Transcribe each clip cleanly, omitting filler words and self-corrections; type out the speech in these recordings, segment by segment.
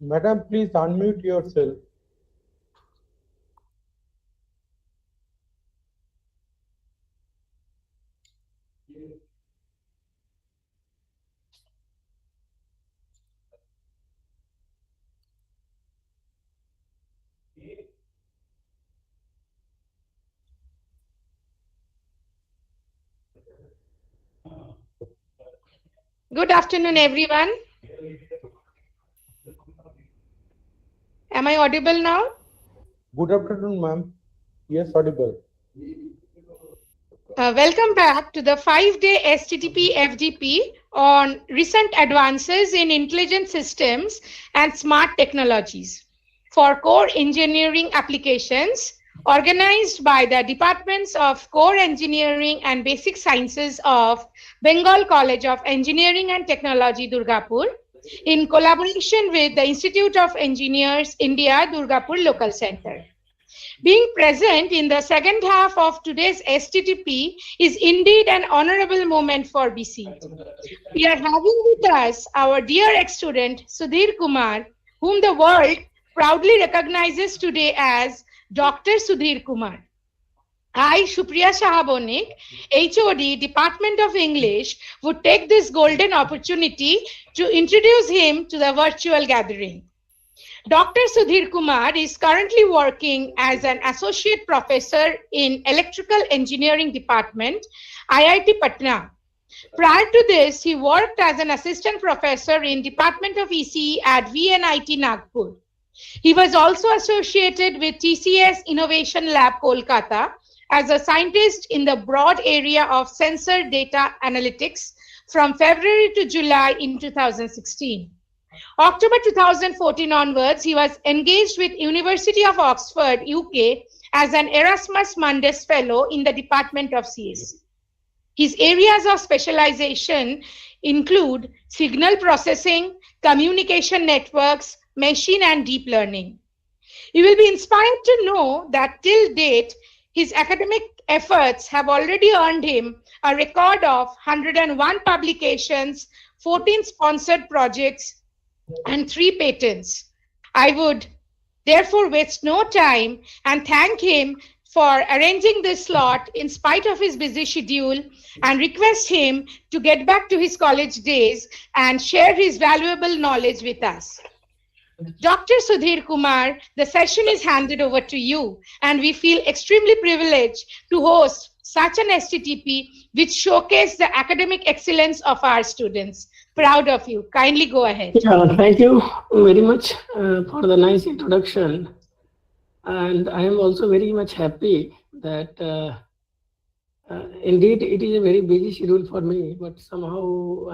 Madam, please unmute yourself. Good afternoon, everyone. Am I audible now? Good afternoon, ma'am. Yes, audible. Welcome back to the 5-day STTP FDP on recent advances in intelligent systems and smart technologies for core engineering applications, organized by the Departments of Core Engineering and Basic Sciences of Bengal College of Engineering and Technology, Durgapur, in collaboration with the Institute of Engineers, India, Durgapur Local Center. Being present in the second half of today's STTP is indeed an honorable moment for BC. We are having with us our dear ex-student Sudhir Kumar, whom the world proudly recognizes today as Dr. Sudhir Kumar. I, Supriya Shahabonik, HOD, Department of English, would take this golden opportunity to introduce him to the virtual gathering. Dr. Sudhir Kumar is currently working as an associate professor in Electrical Engineering Department, IIT Patna. Prior to this, he worked as an assistant professor in Department of ECE at VNIT Nagpur. He was also associated with TCS Innovation Lab Kolkata as a scientist in the broad area of sensor data analytics from February to July in 2016. October 2014 onwards, he was engaged with University of Oxford, UK, as an Erasmus Mundus Fellow in the Department of CS. His areas of specialization include signal processing, communication networks, machine and deep learning. You will be inspired to know that till date, his academic efforts have already earned him a record of 101 publications, 14 sponsored projects, and 3 patents. I would therefore waste no time and thank him for arranging this slot in spite of his busy schedule and request him to get back to his college days and share his valuable knowledge with us. Dr. Sudhir Kumar, the session is handed over to you, and we feel extremely privileged to host such an STTP which showcases the academic excellence of our students. Proud of you. Kindly go ahead. Yeah, thank you very much for the nice introduction. And I am also very much happy that indeed it is a very busy schedule for me, but somehow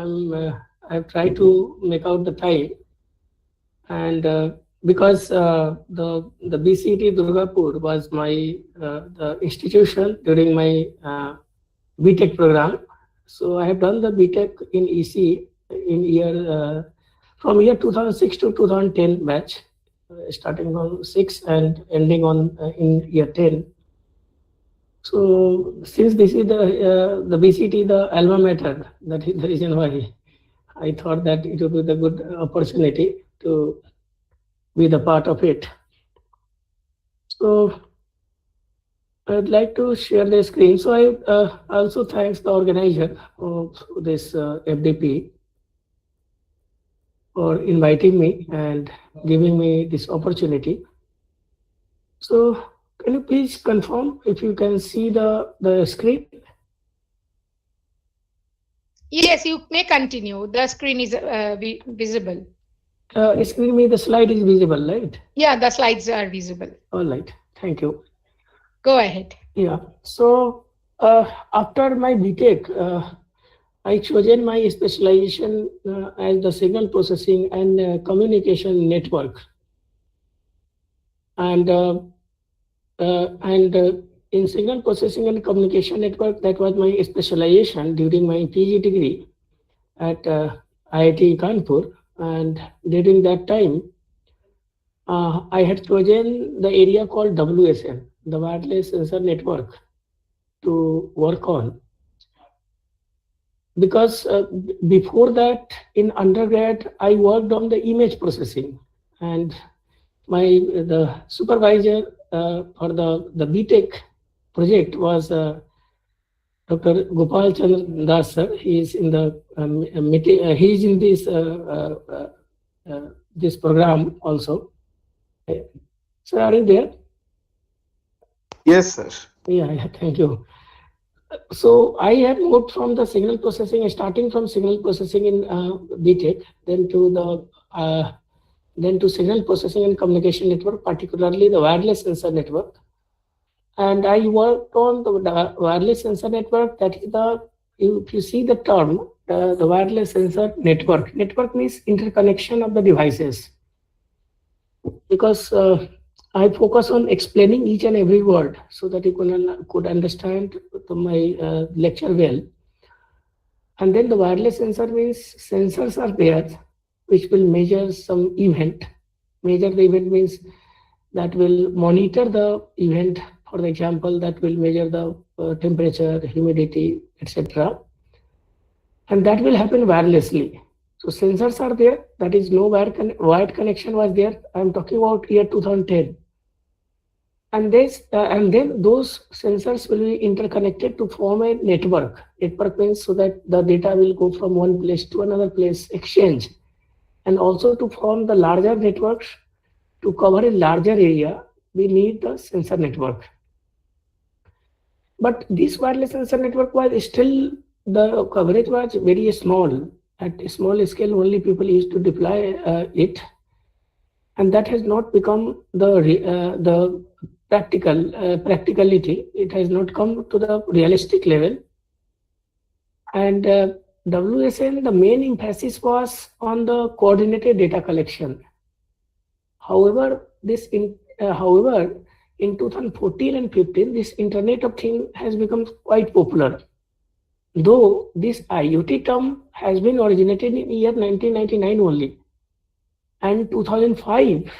I've tried to make out the time. And because the BCT Durgapur was my the institution during my BTech program, so I have done the BTech in EC in year from year 2006 to 2010 batch, starting on 6 and ending on in year 10. So since this is the BCT, the alma mater, that is the reason why I thought that it would be the good opportunity to be the part of it. So I'd like to share the screen. So I also thanks the organizer of this FDP for inviting me and giving me this opportunity. So can you please confirm if you can see the screen? Yes, you may continue. The screen is visible. Excuse me, the slide is visible, right? Yeah, the slides are visible. All right, thank you. Go ahead. Yeah, so after my BTech, I chosen my specialization as the signal processing and communication network. And in signal processing and communication network, that was my specialization during my PG degree at IIT Kanpur. And during that time, I had chosen the area called WSN, the Wireless Sensor Network to work on. Because before that, in undergrad, I worked on the image processing, and the supervisor for the BTech project was Dr. Gopal Chandra Das sir. He is in the he is in this program also. Sir, are you there? Yes, sir. Yeah, thank you. So I have moved from the signal processing, starting from signal processing in BTech, then to signal processing and communication network, particularly the wireless sensor network. And I worked on the wireless sensor network. That is if you see the term, the wireless sensor network. Network means interconnection of the devices. Because I focus on explaining each and every word so that you could understand my lecture well. And then the wireless sensor means sensors are there which will measure some event. Measure the event means that will monitor the event. For example, that will measure the temperature, humidity, etc. And that will happen wirelessly. So sensors are there. That is no wired connection was there. I'm talking about year 2010. And then those sensors will be interconnected to form a network. Network means so that the data will go from one place to another place, exchange, and also to form the larger networks to cover a larger area. We need the sensor network. But this wireless sensor network was still, the coverage was very small. At a small scale, only people used to deploy it, and that has not become the practicality. It has not come to the realistic level. And WSN, the main emphasis was on the coordinated data collection. However, in 2014 and 15, this Internet of Things has become quite popular. Though this IoT term has been originated in year 1999 only, and 2005,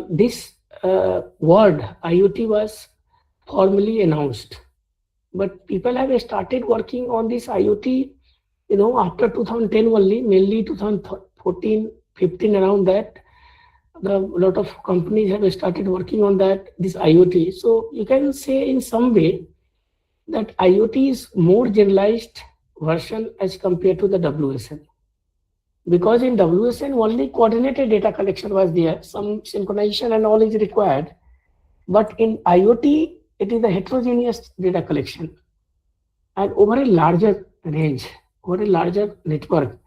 this word IoT was formally announced. But people have started working on this IoT, after 2010 only, mainly 2014, 15, around that. A lot of companies have started working on this IoT. So you can say in some way that IoT is more generalized version as compared to the WSN. Because in WSN only coordinated data collection was there, some synchronization and all is required. But in IoT, it is a heterogeneous data collection and over a larger range, over a larger network.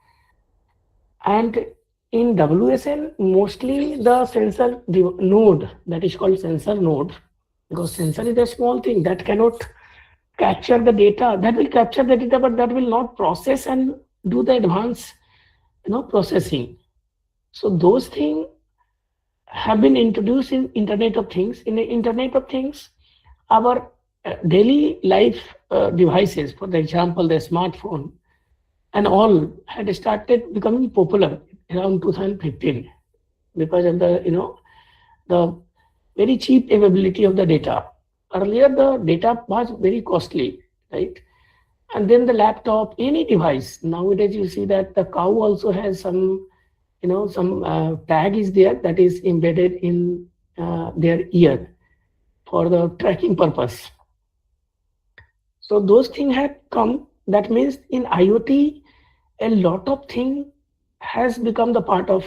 And in WSN, mostly the sensor node, that is called sensor node, because sensor is a small thing that cannot capture the data. That will capture the data, but that will not process and do the advanced processing. So those things have been introduced in Internet of Things. In the Internet of Things, our daily life devices, for example, the smartphone and all, had started becoming popular around 2015 because of the very cheap availability of the data. Earlier, the data was very costly, right? And then the laptop, any device. Nowadays, you see that the cow also has some tag is there that is embedded in their ear for the tracking purpose. So those things have come. That means in IoT, a lot of things has become the part of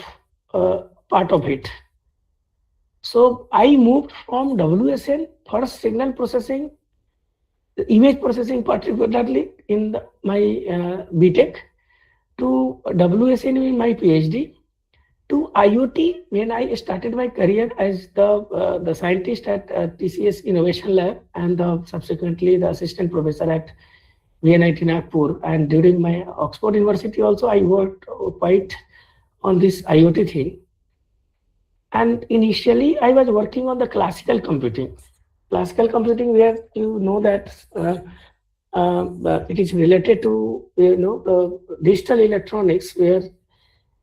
it. So I moved from WSN, first signal processing, the image processing particularly in my BTech, to WSN in my PhD, to IoT when I started my career as the scientist at TCS Innovation Lab and subsequently the assistant professor at VNIT Nagpur. And during my Oxford University also, I worked quite on this IoT thing. And initially, I was working on the classical computing. Classical computing, where you know that it is related to the digital electronics, where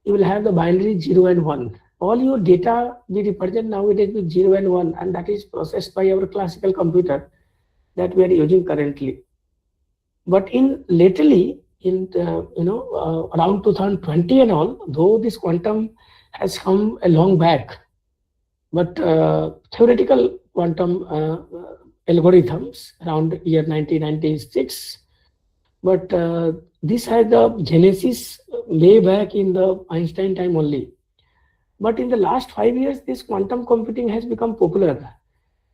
you will have the binary 0 and 1. All your data we represent nowadays with 0 and 1, and that is processed by our classical computer. that we are using currently. But in lately, in around 2020 and all, though this quantum has come a long back, but theoretical quantum algorithms around year 1996. But this had the genesis way back in the Einstein time only. But in the last 5 years, this quantum computing has become popular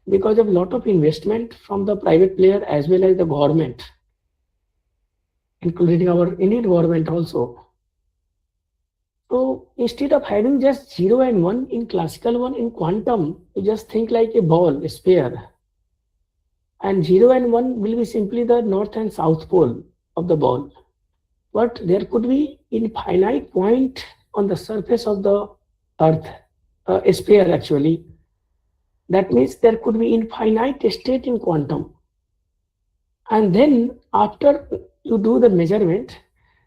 because of a lot of investment from the private player as well as the government, including our Indian government also. So instead of having just 0 and 1 in classical one, in quantum, you just think like a ball, a sphere. And 0 and 1 will be simply the north and south pole of the ball. But there could be infinite point on the surface of the earth, a sphere actually. That means there could be infinite state in quantum. And then after you do the measurement,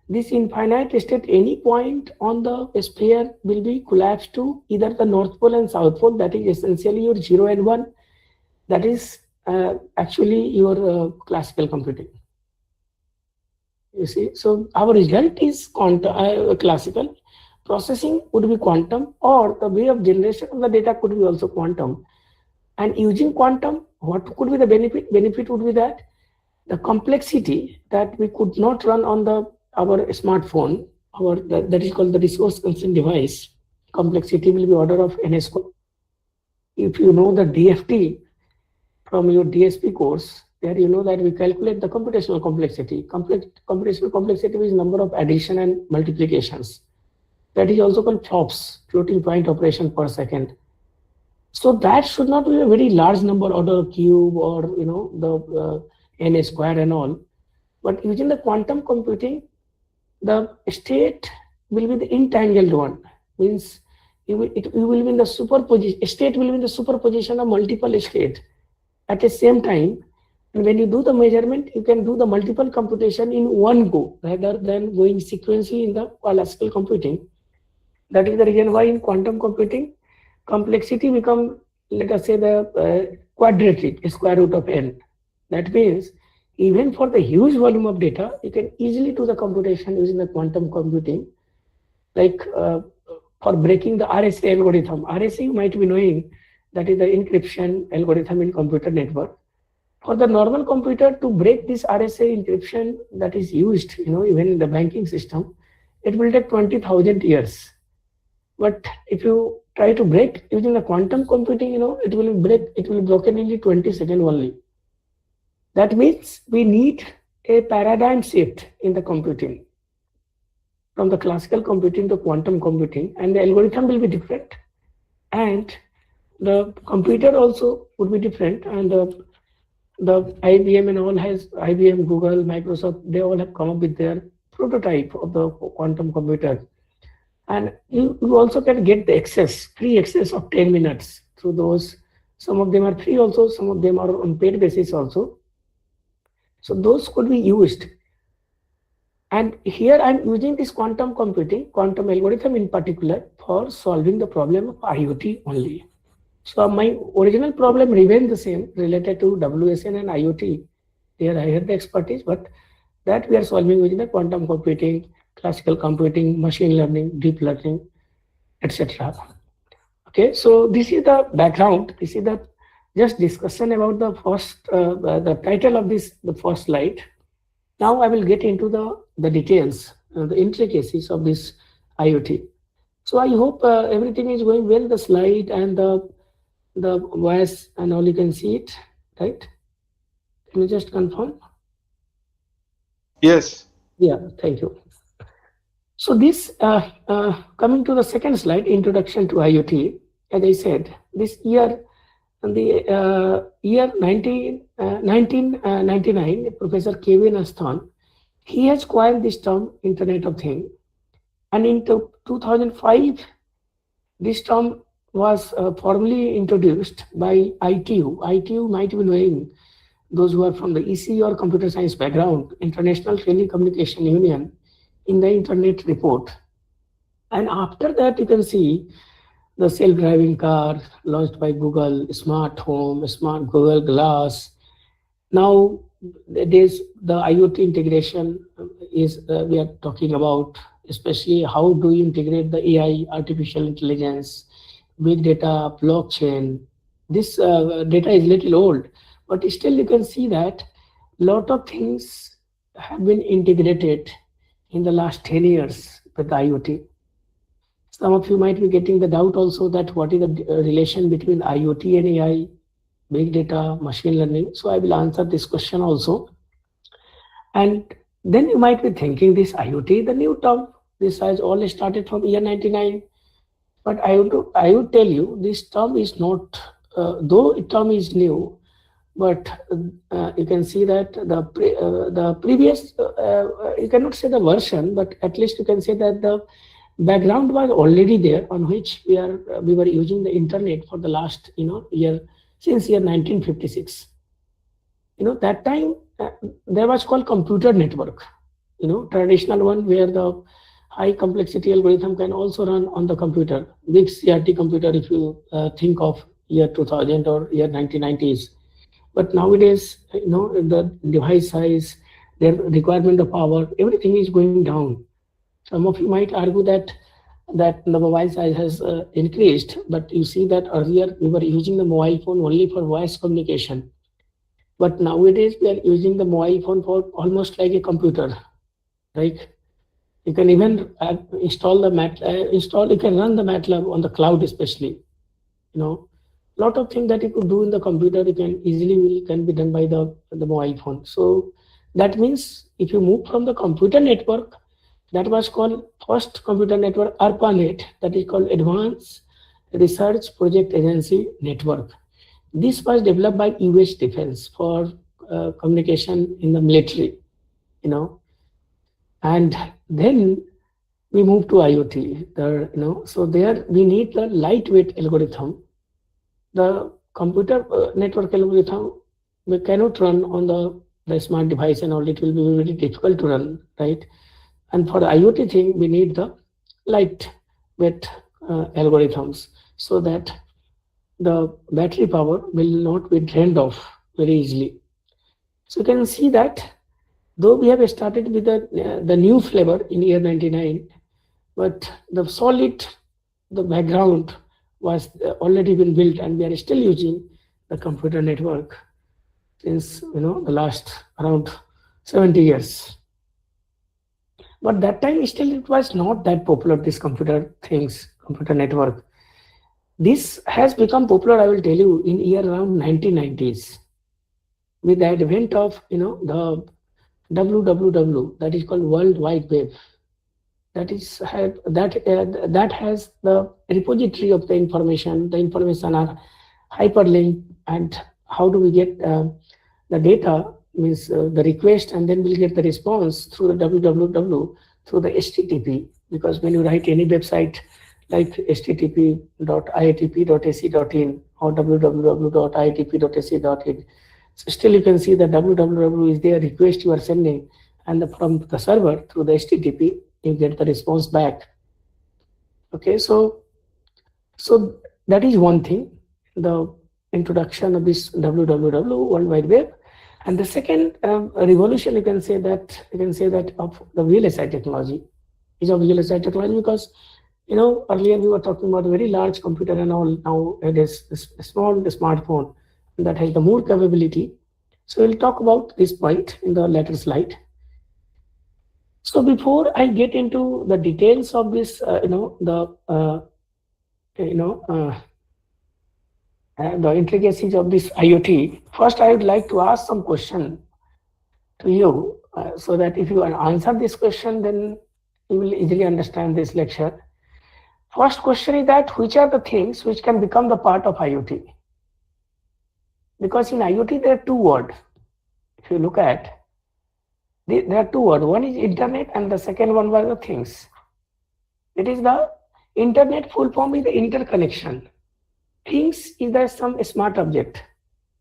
this infinite state, any point on the sphere will be collapsed to either the north pole and south pole. That is essentially your 0 and 1. That is actually your classical computing. You see, so our result is quantum, classical. Processing would be quantum, or the way of generation of the data could be also quantum. And using quantum, what could be the benefit? Benefit would be that the complexity that we could not run on our smartphone, that is called the resource constraint device, complexity will be order of n square. If you know the DFT from your DSP course, there you know that we calculate the computational complexity. Computational complexity is number of addition and multiplications. That is also called FOPS, floating point operation per second. So that should not be a very large number, order cube, or the n square and all. But using the quantum computing, the state will be the entangled one. Means you will be in the superposition. State will be in the superposition of multiple states at the same time. And when you do the measurement, you can do the multiple computation in one go rather than going sequentially in the classical computing. That is the reason why in quantum computing, complexity become, let us say, the quadratic, square root of n. That means even for the huge volume of data, you can easily do the computation using the quantum computing. Like for breaking the RSA algorithm. RSA you might be knowing, that is the encryption algorithm in computer network. For the normal computer to break this RSA encryption that is used, even in the banking system, it will take 20,000 years. But if you try to break using the quantum computing, it will be broken in 20 seconds only. That means we need a paradigm shift in the computing from the classical computing to quantum computing, and the algorithm will be different, and the computer also would be different, and the IBM and all has IBM, Google, Microsoft, they all have come up with their prototype of the quantum computer. And you also can get the free access of 10 minutes through those. Some of them are free also, some of them are on paid basis also. So those could be used. And here I'm using this quantum computing, quantum algorithm in particular, for solving the problem of IoT only. So my original problem remained the same related to WSN and IoT. There I had the expertise, but that we are solving using the quantum computing, classical computing, machine learning, deep learning, etc. Okay, so this is the background. This is the just discussion about the first, the title of the first slide. Now I will get into the details, the intricacies of this IoT. So I hope everything is going well. The slide and the voice and all, you can see it, right? Can you just confirm? Yes. Yeah, thank you. So this, coming to the second slide, introduction to IoT. As I said, this year, the year 1999, Professor K.V. Nastan, he has coined this term Internet of Things. And in 2005, this term was formally introduced by ITU. ITU might be knowing, those who are from the EC or computer science background, International Telecommunication Union, in the Internet report. And after that, you can see the self-driving car launched by Google, smart home, smart Google Glass. Now, there's the IoT integration is we are talking about, especially how do you integrate the AI, artificial intelligence, big data, blockchain. This data is little old, but still you can see that lot of things have been integrated in the last 10 years with the IoT. Some of you might be getting the doubt also that what is the relation between IoT and AI, big data, machine learning. So I will answer this question also. And then you might be thinking this IoT, the new term, this has all started from year 99. But I would tell you this term is not, though the term is new, but you can see that the previous, you cannot say the version, but at least you can say that the background was already there on which we were using the internet for the last year, since year 1956. That time there was called computer network, traditional one where the high complexity algorithm can also run on the computer, big CRT computer if you think of year 2000 or year 1990s. But nowadays, the device size, the requirement of power, everything is going down. Some of you might argue that the mobile size has increased, but you see that earlier we were using the mobile phone only for voice communication. But nowadays we are using the mobile phone for almost like a computer, right? You can even install the you can run the MATLAB on the cloud, especially. Lot of things that you could do in the computer, you can easily can be done by the mobile phone. So that means if you move from the computer network, that was called first computer network, ARPANET, that is called Advanced Research Project Agency Network. This was developed by US Defense for communication in the military, and then we move to IoT. So there we need the lightweight algorithm. The computer network algorithm we cannot run on the smart device and all. It will be very difficult to run, right? And for the IoT thing, we need the lightweight algorithms so that the battery power will not be drained off very easily. So you can see that though we have started with the new flavor in year 99, but the background was already been built, and we are still using the computer network since the last around 70 years. But that time still it was not that popular, this computer network. This has become popular, I will tell you, in year around 1990s with the advent of the WWW, that is called World Wide Web. That has the repository of the information. The information are hyperlinked, and how do we get the data, means the request, and then we'll get the response through the www, through the HTTP, because when you write any website like http.iitp.ac.in or www.iitp.ac.in, so still you can see the www is the request you are sending, and from the server through the HTTP you get the response back. Okay, so that is one thing, the introduction of this WWW, World Wide Web. And the second revolution, you can say that of the VLSI technology is of VLSI technology, because earlier we were talking about a very large computer and all. Now it is a small smartphone that has the more capability. So we'll talk about this point in the later slide. So before I get into the details of this, the intricacies of this IoT, first I would like to ask some question to you, so that if you answer this question, then you will easily understand this lecture. First question is that which are the things which can become the part of IoT? Because in IoT there are two words. If you look at, there are two words. One is internet and the second one was the things. It is the internet, full form is the interconnection. Things is some smart object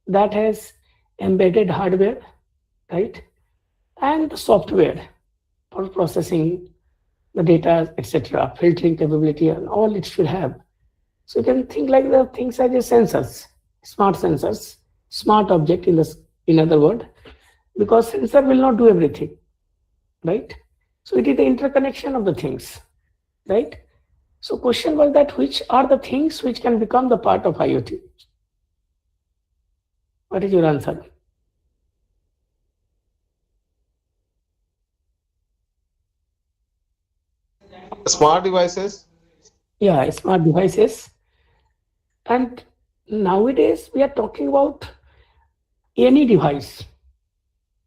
that has embedded hardware, right, and software for processing the data, etc., filtering capability, and all it should have. So you can think like the things as sensors, smart object in the in other words, because sensor will not do everything, right? So it is the interconnection of the things, right? So question was that which are the things which can become the part of IoT? What is your answer? Smart devices. Yeah, smart devices. And nowadays we are talking about any device,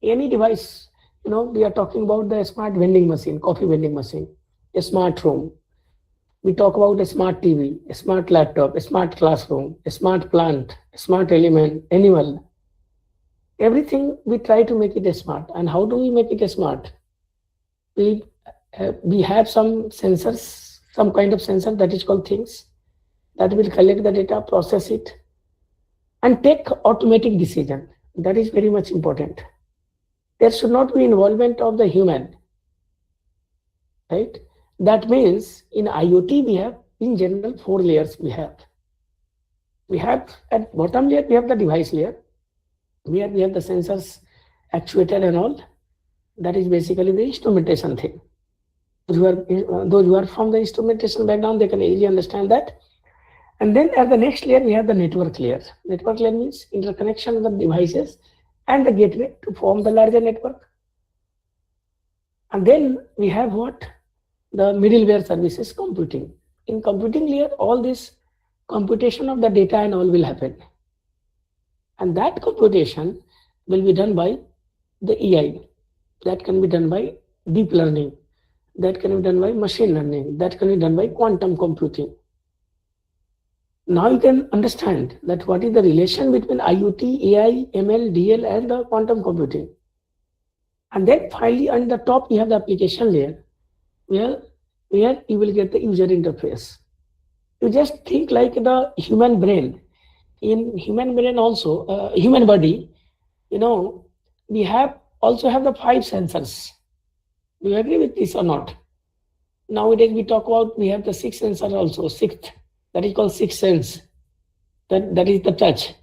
any device. We are talking about the smart vending machine, coffee vending machine, a smart home. We talk about a smart TV, a smart laptop, a smart classroom, a smart plant, a smart element, animal. Everything we try to make it a smart. And how do we make it a smart? We we have some sensors, some kind of sensor that is called things that will collect the data, process it, and take automatic decision. That is very much important. There should not be involvement of the human, right? That means in IoT we have in general 4 layers we have. We have at bottom layer we have the device layer, where we have the sensors, actuator and all. That is basically the instrumentation thing. Those who are from the instrumentation background, they can easily understand that. And then at the next layer, we have the network layer. Network layer means interconnection of the devices and the gateway to form the larger network. And then we have what? The middleware services computing. In computing layer, all this computation of the data and all will happen. And that computation will be done by the AI. That can be done by deep learning. That can be done by machine learning. That can be done by quantum computing. Now you can understand that what is the relation between IoT, AI, ML, DL and the quantum computing. And then finally on the top you have the application layer where you will get the user interface. You just think like the human brain. In human brain also, human body, we also have the 5 sensors. Do you agree with this or not? Nowadays we talk about we have the 6th sensor also, 6th. That is called 6th sense. That is the touch.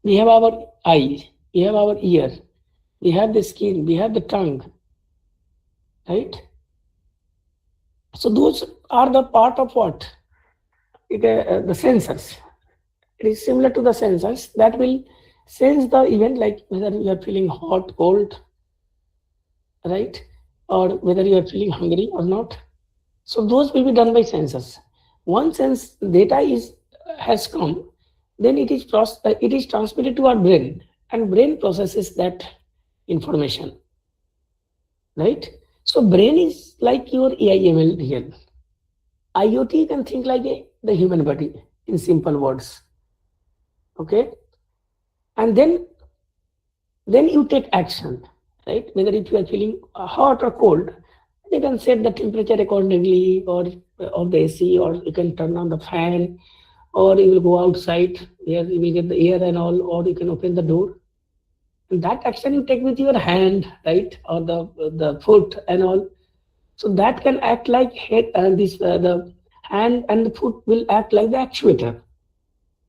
We have our eye, we have our ear, we have the skin, we have the tongue, right? So those are the part of what? The sensors. It is similar to the sensors that will sense the event, like whether you are feeling hot, cold, right? Or whether you are feeling hungry or not. So those will be done by sensors. Once sense data has come, then it is transmitted to our brain, and brain processes that information, right? So brain is like your AIML real. IoT can think like the human body in simple words, okay? And then you take action, right? Whether if you are feeling hot or cold, you can set the temperature accordingly, or of the AC, or you can turn on the fan, or you will go outside where you will get the air and all, or you can open the door. And that action you take with your hand, right, or the foot and all. So that can act like the hand and the foot will act like the actuator.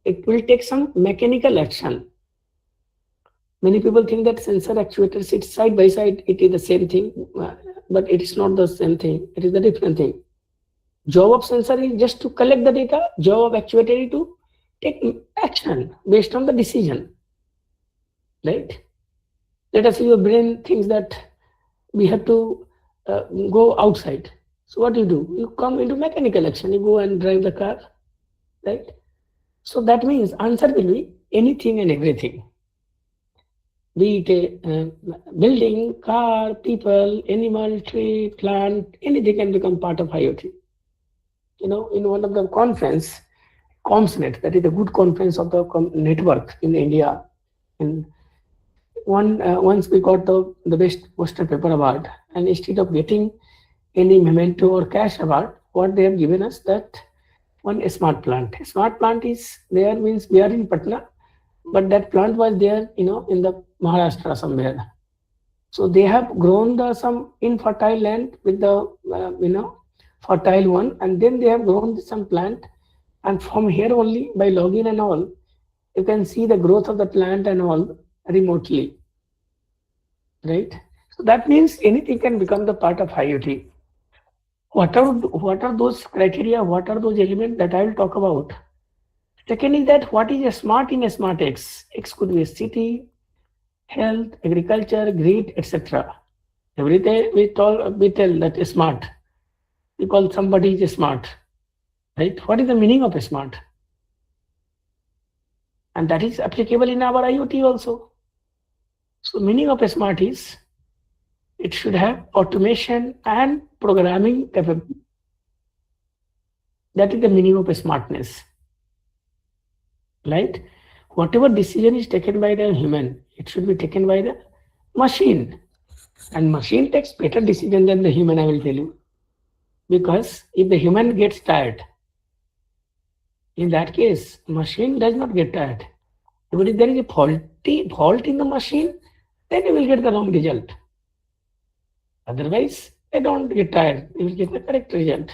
It will take some mechanical action. Many people think that sensor actuator sits side by side. It is the same thing, but it is not the same thing. It is a different thing. Job of sensor is just to collect the data. Job of actuator is to take action based on the decision, right? Let us say your brain thinks that we have to go outside. So what do? You come into mechanical action. You go and drive the car, right? So that means answer will be anything and everything. Be it a building, car, people, animal, tree, plant, anything can become part of IoT. In one of the conference, ComsNet, that is a good conference of the network in India, and once we got the best poster paper award, and instead of getting any memento or cash award, what they have given us that one smart plant. Smart plant is there means we are in Patna, but that plant was there, in the Maharashtra somewhere. So they have grown some infertile land with the fertile one, and then they have grown some plant, and from here only by login and all, you can see the growth of the plant and all, remotely, right? So that means anything can become the part of IoT. What are those criteria? What are those elements that I will talk about? Second is that what is a smart in a smart X? X could be a city, health, agriculture, grid, etc. Every day we tell that is smart. We call somebody is smart, right? What is the meaning of a smart? And that is applicable in our IoT also. So meaning of a smart is it should have automation and programming capability. That is the meaning of a smartness, right? Whatever decision is taken by the human, it should be taken by the machine. And machine takes better decision than the human, I will tell you. Because if the human gets tired, in that case, machine does not get tired. But if there is a fault in the machine, then you will get the wrong result. Otherwise, they don't get tired. You will get the correct result.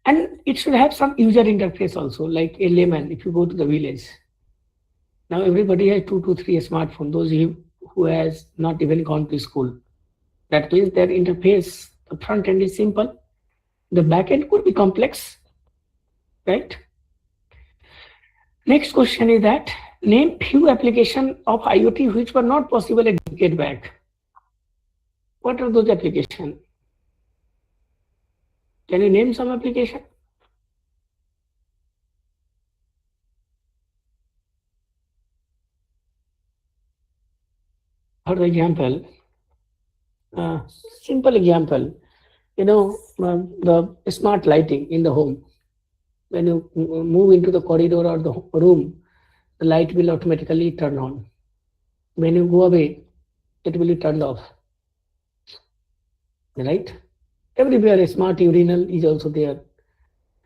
And it should have some user interface also, like a layman. If you go to the village, now everybody has 2 to 3 smartphones. Those who has not even gone to school. That means their interface, the front end is simple. The back end could be complex, right? Next question is that name few applications of IoT which were not possible a decade back. What are those applications? Can you name some application? For example, simple example, the smart lighting in the home. When you move into the corridor or the room, the light will automatically turn on. When you go away, it will be turned off. Right? Everywhere a smart urinal is also there.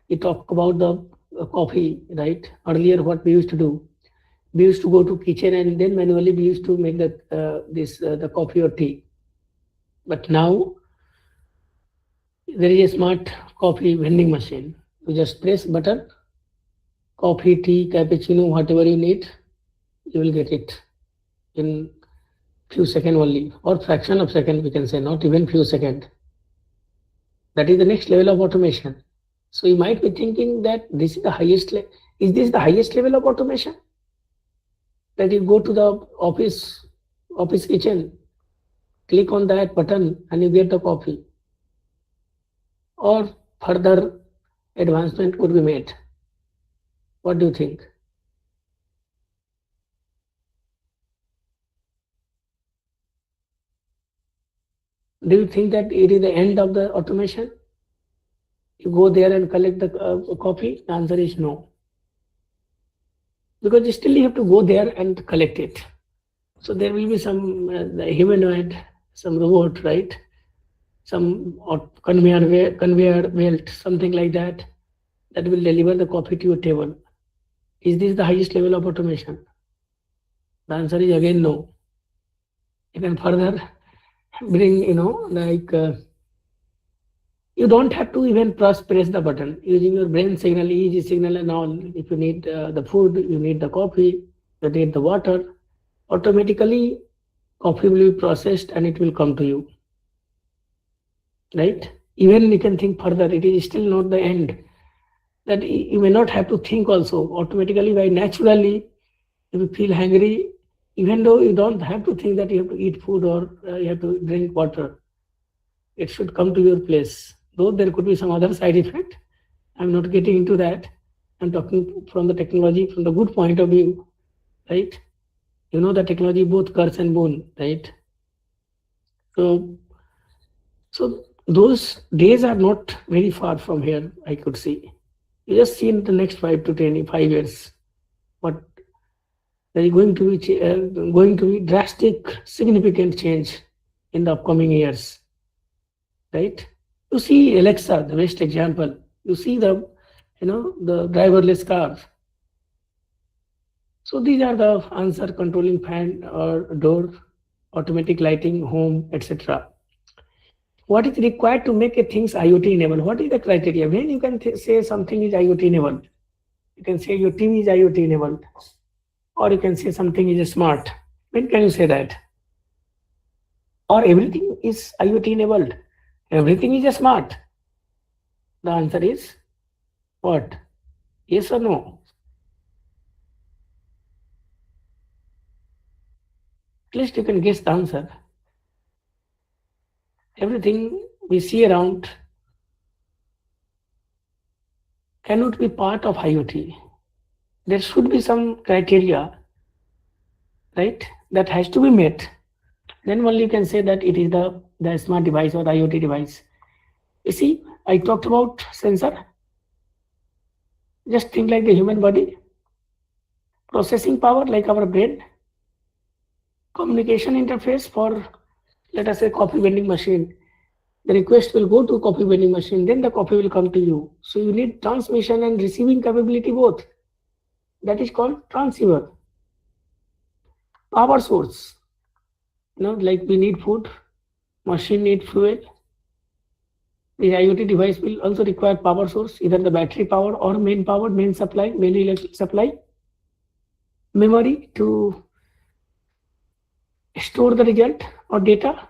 You talk about the coffee, right? Earlier, what we used to do, we used to go to kitchen and then manually we used to make the coffee or tea. But now there is a smart coffee vending machine. You just press button, coffee, tea, cappuccino, whatever you need, you will get it in few seconds only, or fraction of second we can say, not even few seconds. That is the next level of automation. So you might be thinking that this is the highest level. Is this the highest level of automation? That you go to the office kitchen, click on that button and you get the coffee. Or further advancement could be made. What do you think? Do you think that it is the end of the automation? You go there and collect the coffee? The answer is no. Because still you have to go there and collect it. So there will be some humanoid, some robot, right? Some conveyor belt, something like that will deliver the coffee to your table. Is this the highest level of automation? The answer is again no. You can further bring, you don't have to even press the button. Using your brain signal, EEG signal and all. If you need the food, you need the coffee, you need the water, automatically coffee will be processed and it will come to you. Right? Even you can think further, it is still not the end. That you may not have to think also. Automatically, by naturally, if you feel hungry, even though you don't have to think that you have to eat food or you have to drink water, it should come to your place. Though there could be some other side effect. I'm not getting into that. I'm talking from the technology, from the good point of view, right? You know the technology both curse and boon, right? So those days are not very far from here, I could see. You just see in the next 5 to 5 years, what there is going to be drastic, significant change in the upcoming years, right? You see Alexa, the best example. You see the driverless car. So these are the answer: controlling fan or door, automatic lighting, home, etc. What is required to make a things IoT enabled? What is the criteria? When you can say something is IoT enabled? You can say your TV is IoT enabled. or you can say something is smart. When can you say that? Or everything is IoT enabled? Everything is smart? The answer is what? Yes or no? At least you can guess the answer. Everything we see around cannot be part of IoT. There should be some criteria, right, that has to be met. Then only you can say that it is the smart device or the IoT device. You see, I talked about sensor. Just think like the human body. Processing power like our brain. Communication interface for, let us say, coffee vending machine. The request will go to coffee vending machine, then the coffee will come to you. So you need transmission and receiving capability both. That is called transceiver. Power source. Like we need food, machine need fuel. The IoT device will also require power source, either the battery power or main power, main supply, main electric supply. Memory to store the result or data.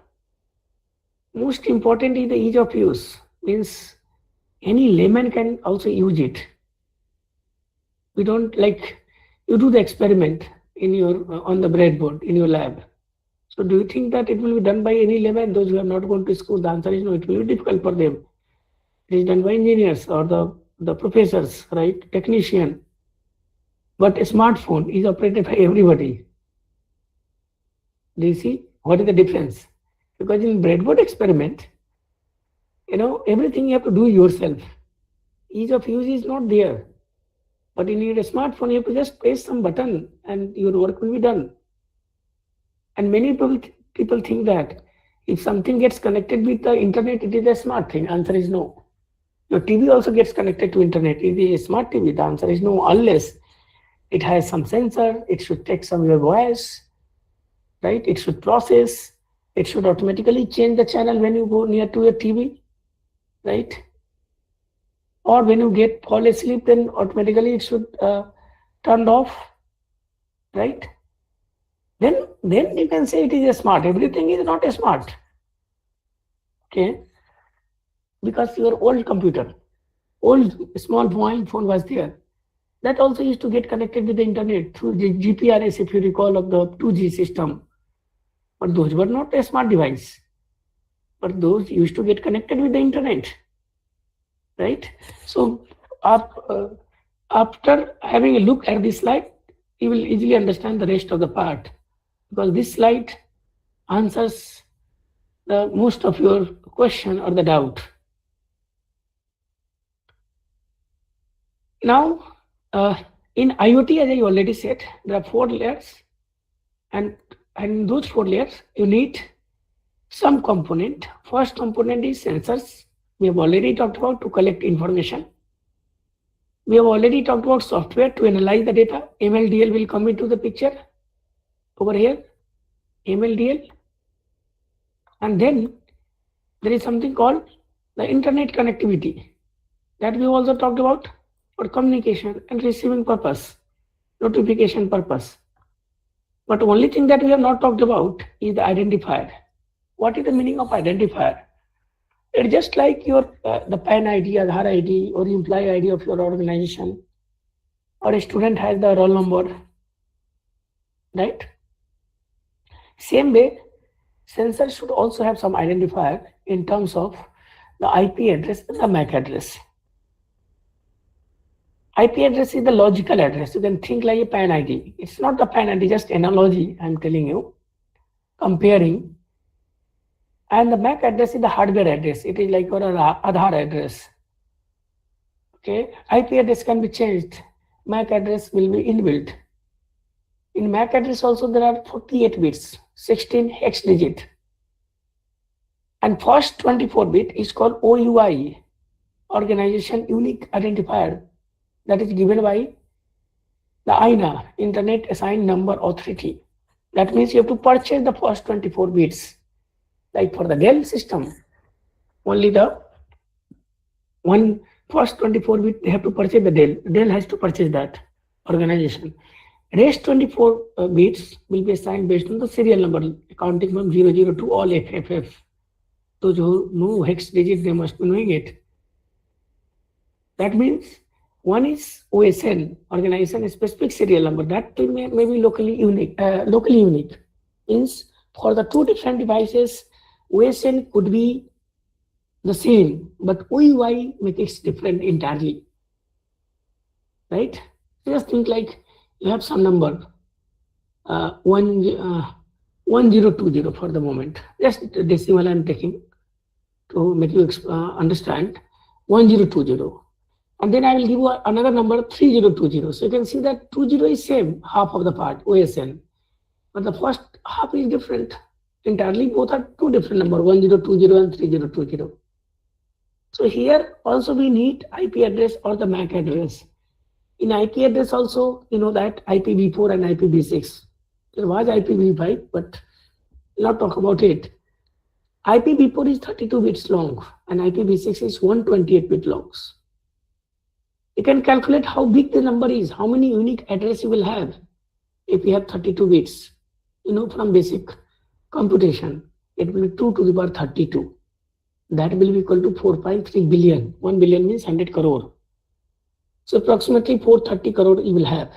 Most important is the ease of use, means any layman can also use it. We don't like, you do the experiment in your on the breadboard in your lab. So do you think that it will be done by any layman? Those who have not gone to school, the answer is no, it will be difficult for them. It is done by engineers or the professors, right? Technician. But a smartphone is operated by everybody. Do you see what is the difference? Because in breadboard experiment, everything you have to do yourself. Ease of use is not there. But in your smartphone, you have to just press some button and your work will be done. And many people think that if something gets connected with the internet, it is a smart thing. Answer is no. Your TV also gets connected to internet. It is a smart TV. The answer is no, unless it has some sensor, it should take some of your voice, right? It should process, it should automatically change the channel when you go near to your TV, right? Or when you fall asleep, then automatically it should turn off, right? Then you can say it is a smart. Everything is not a smart. Okay? Because your old computer, old small mobile phone was there. That also used to get connected with the internet through the GPRS, if you recall, of the 2G system. But those were not a smart device. But those used to get connected with the internet. Right? So after having a look at this slide, you will easily understand the rest of the part. Because this slide answers the most of your question or the doubt. Now, in IoT, as I already said, there are 4 layers, and in those 4 layers, you need some component. First component is sensors. We have already talked about to collect information. We have already talked about software to analyze the data. MLDL will come into the picture over here. MLDL. And then there is something called the internet connectivity that we also talked about for communication and receiving purpose, notification purpose. But only thing that we have not talked about is the identifier. What is the meaning of identifier? It's just like your the PAN ID, Aadhaar ID, or employee ID of your organization, or a student has the roll number, right? Same way, sensor should also have some identifier in terms of the IP address and the MAC address. IP address is the logical address. You can think like a PAN ID. It's not the PAN ID, just analogy I'm telling you, comparing. And the MAC address is the hardware address. It is like your Aadhaar address. Okay, IP address can be changed. MAC address will be inbuilt. In MAC address also there are 48 bits, 16 hex digit. And first 24 bit is called OUI, Organization Unique Identifier, that is given by the INA, Internet Assigned Number Authority. That means you have to purchase the first 24 bits. Like for the Dell system, only the first 24 bit they have to purchase the Dell. Dell has to purchase that organization. Rest 24 bits will be assigned based on the serial number, counting from 00 to all FFF. Those who know hex digit, they must be knowing it. That means one is OSN, organization specific serial number. That may be locally unique. Means for the two different devices, OSN could be the same, but OUI makes it different entirely. Right? Just think like you have some number 1020 for the moment. Just decimal I'm taking to make you understand 1020. And then I will give you another number 3020. So you can see that 20 is same, half of the part, OSN. But the first half is different. Entirely both are two different numbers, 1020 and 3020. So here also we need IP address or the MAC address. In IP address also, you know that IPv4 and IPv6. There was IPv5, but we'll not talk about it. IPv4 is 32 bits long and IPv6 is 128 bit long. You can calculate how big the number is, how many unique address you will have if you have 32 bits. You know, from basic computation, it will be 2 to the power 32. That will be equal to 4.3 billion. 1 billion means 100 crore. So approximately 430 crore you will have.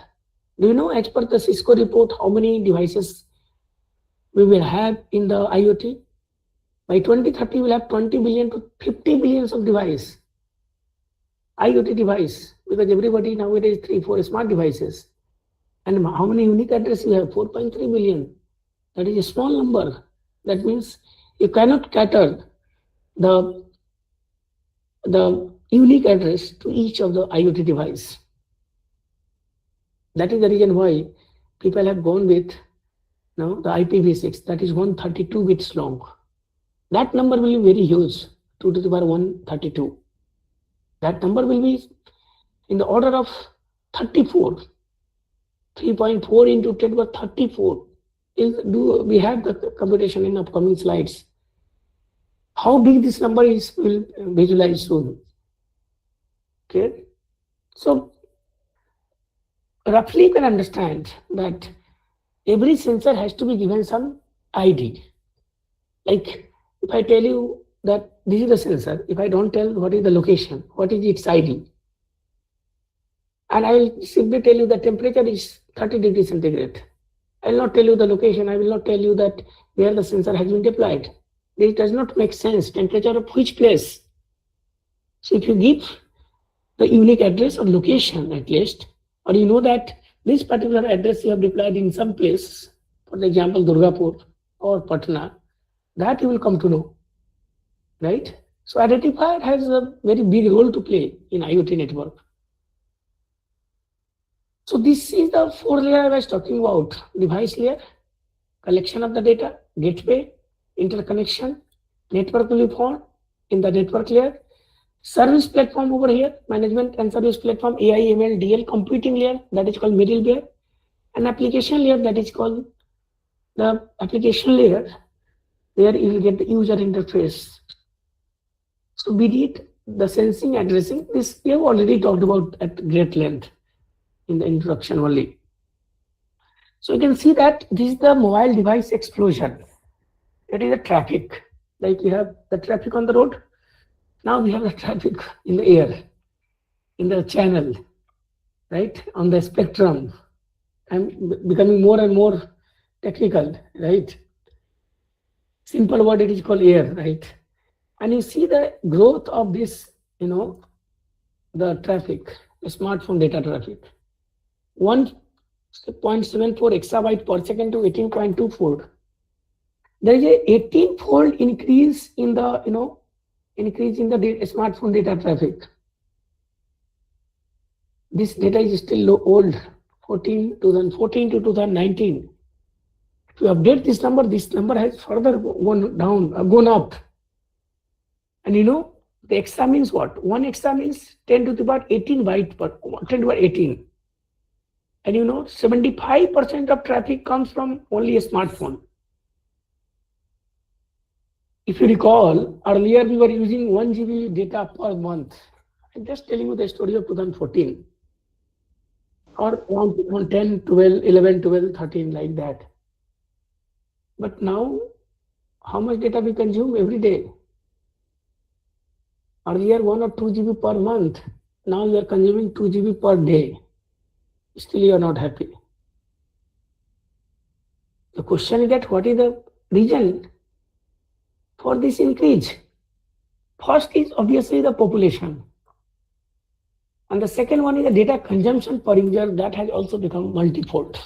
Do you know, as per the Cisco report, how many devices we will have in the IoT? By 2030, we will have 20 billion to 50 billions of device. IoT device, because everybody nowadays 3-4 smart devices. And how many unique addresses you have? 4.3 billion. That is a small number. That means you cannot cater the unique address to each of the IoT device. That is the reason why people have gone with the IPv6, that is 132 bits long. That number will be very huge, 2 to the power 132. That number will be in the order of 34. 3.4 into 10 to the power 34. We have the computation in upcoming slides. How big this number is, we'll visualize soon. Okay. So roughly you can understand that every sensor has to be given some ID. Like if I tell you that this is the sensor, if I don't tell what is the location, what is its ID, and I will simply tell you the temperature is 30 degrees centigrade. I will not tell you the location, I will not tell you that where the sensor has been deployed. This does not make sense. Temperature of which place? So if you give the unique address or location at least, or you know that this particular address you have deployed in some place, for example, Durgapur or Patna, that you will come to know, right? So identifier has a very big role to play in IoT network. So this is the 4 layer I was talking about. Device layer, collection of the data, gateway, interconnection, network will be formed in the network layer, service platform over here, management and service platform, AI, ML, DL, computing layer, that is called middleware, and application layer, that is called the application layer, where you will get the user interface. So we need the sensing, addressing. This we have already talked about at great length in the introduction only. So you can see that this is the mobile device explosion. It is the traffic. Like you have the traffic on the road. Now we have the traffic in the air, in the channel, right? On the spectrum. I'm becoming more and more technical, right? Simple word, it is called air, right? And you see the growth of this, the traffic, the smartphone data traffic. 1.74 exabyte per second to 18.24. There is a 18-fold increase in the, smartphone data traffic. This data is still old, 2014 to 2019. If you update this number has further gone up. And the exa means what? 1 exa means 10 to the power 18 byte per 10 to the power 18. And 75% of traffic comes from only a smartphone. If you recall, earlier we were using 1 GB data per month. I'm just telling you the story of 2014. or around 10, 12, 11, 12, 13, like that. But now, how much data we consume every day? Earlier 1 or 2 GB per month. Now you are consuming 2 GB per day. Still you are not happy. The question is that what is the reason for this increase? First is obviously the population. And the second one is the data consumption per user that has also become multifold.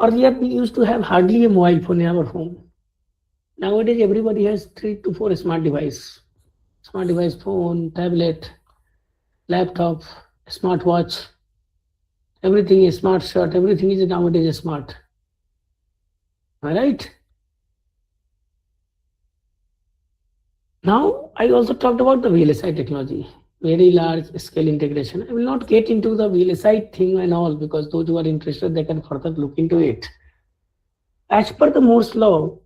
Earlier we used to have hardly a mobile phone in our home. Nowadays everybody has 3 to 4 smart device, phone, tablet, laptop, smartwatch. Everything is smart shirt. Everything is nowadays smart. All right. Now I also talked about the VLSI technology, very large scale integration. I will not get into the VLSI thing and all because those who are interested they can further look into it. As per the Moore's law,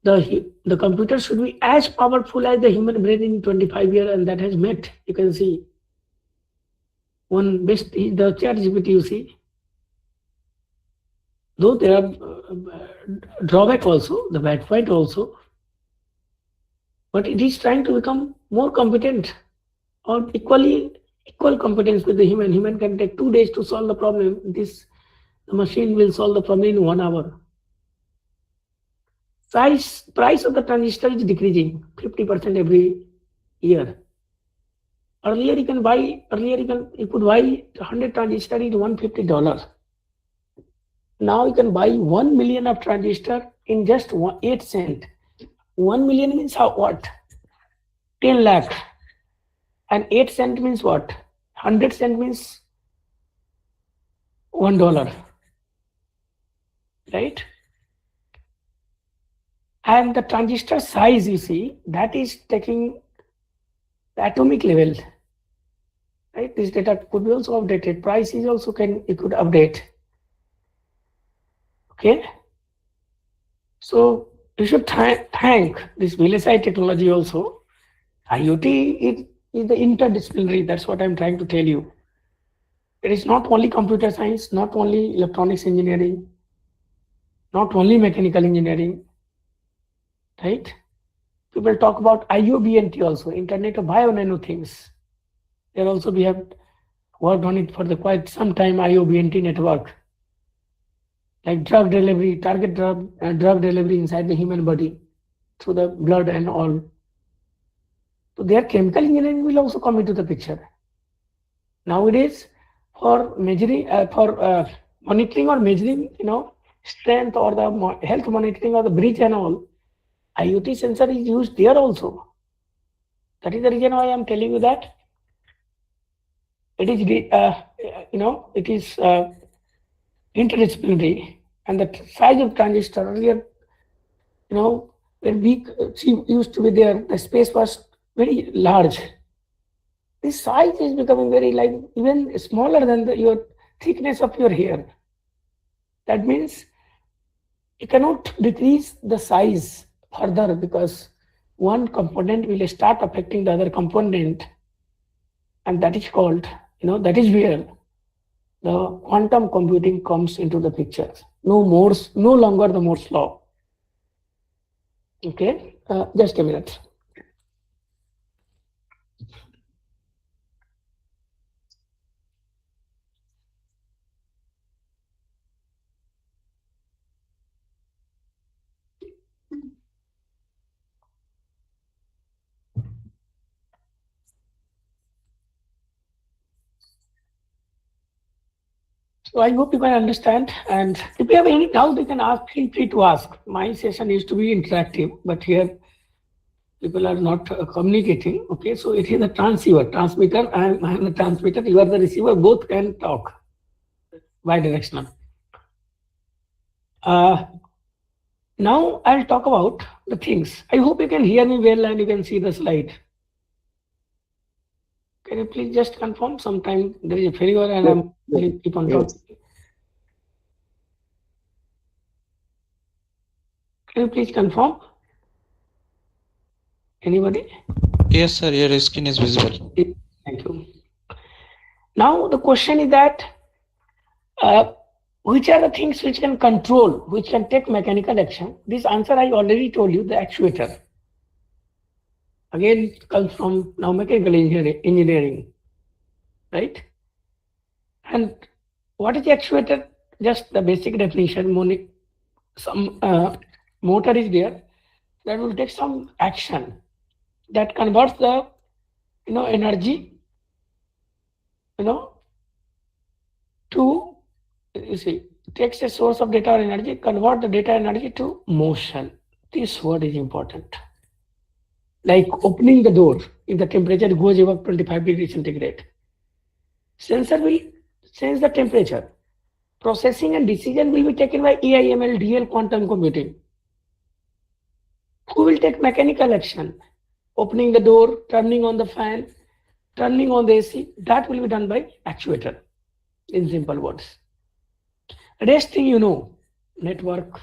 the computer should be as powerful as the human brain in 25 years, and that has met. You can see one best is the ChatGPT. You see, though there are drawback also, the bad point also, but it is trying to become more competent or equal competence with the human. Human can take 2 days to solve the problem. The machine will solve the problem in 1 hour. Price of the transistor is decreasing 50% every year. Earlier you could buy 100 transistor at $150. Now you can buy 1 million of transistor in just 8 cents. 1 million means what? 10 lakh. And 8 cent means what? 100 cent means $1. Right? And the transistor size, you see, that is taking the atomic level. Right? This data could be also updated. Price is also you could update. Okay. So you should thank this VLSI technology also. IoT is the interdisciplinary. That's what I'm trying to tell you. It is not only computer science, not only electronics engineering, not only mechanical engineering. Right? People talk about IOBNT also, Internet of Bio Nano Things. There also we have worked on it for quite some time, IOBNT network. Like drug delivery, target drug delivery inside the human body through the blood and all. So their chemical engineering will also come into the picture. Nowadays, for measuring, monitoring or measuring, strength or the health monitoring or the breath and all, IoT sensor is used there also. That is the reason why I am telling you that it is, it is interdisciplinary, and the size of transistor earlier, when we used to be there, the space was very large. This size is becoming very even smaller than your thickness of your hair. That means you cannot decrease the size further because one component will start affecting the other component, and that is called, that is where the quantum computing comes into the picture. No longer the Moore's law. Okay, just a minute. So I hope you can understand, and if you have any doubt, you can ask. Feel free to ask. My session is to be interactive, but here people are not communicating. Okay, so it is a transmitter. I am the transmitter. You are the receiver. Both can talk bidirectional. Now I'll talk about the things. I hope you can hear me well and you can see the slide. Can you please just confirm? Sometime there is a failure and I'm keep on talking. Can you please confirm? Anybody? Yes, sir. Your screen is visible. Thank you. Now the question is that which are the things which can control, which can take mechanical action? This answer I already told you, the actuator. Again, it comes from now mechanical engineering, right? And what is the actuator? Just the basic definition. Some motor is there that will take some action that converts the energy to, you see, takes a source of data or energy, convert the data energy to motion. This word is important. Like opening the door, if the temperature goes above 25 degrees centigrade, sensor will sense the temperature. Processing and decision will be taken by AI, ML, DL, quantum computing. Who will take mechanical action? Opening the door, turning on the fan, turning on the AC, that will be done by actuator, in simple words. Rest thing network,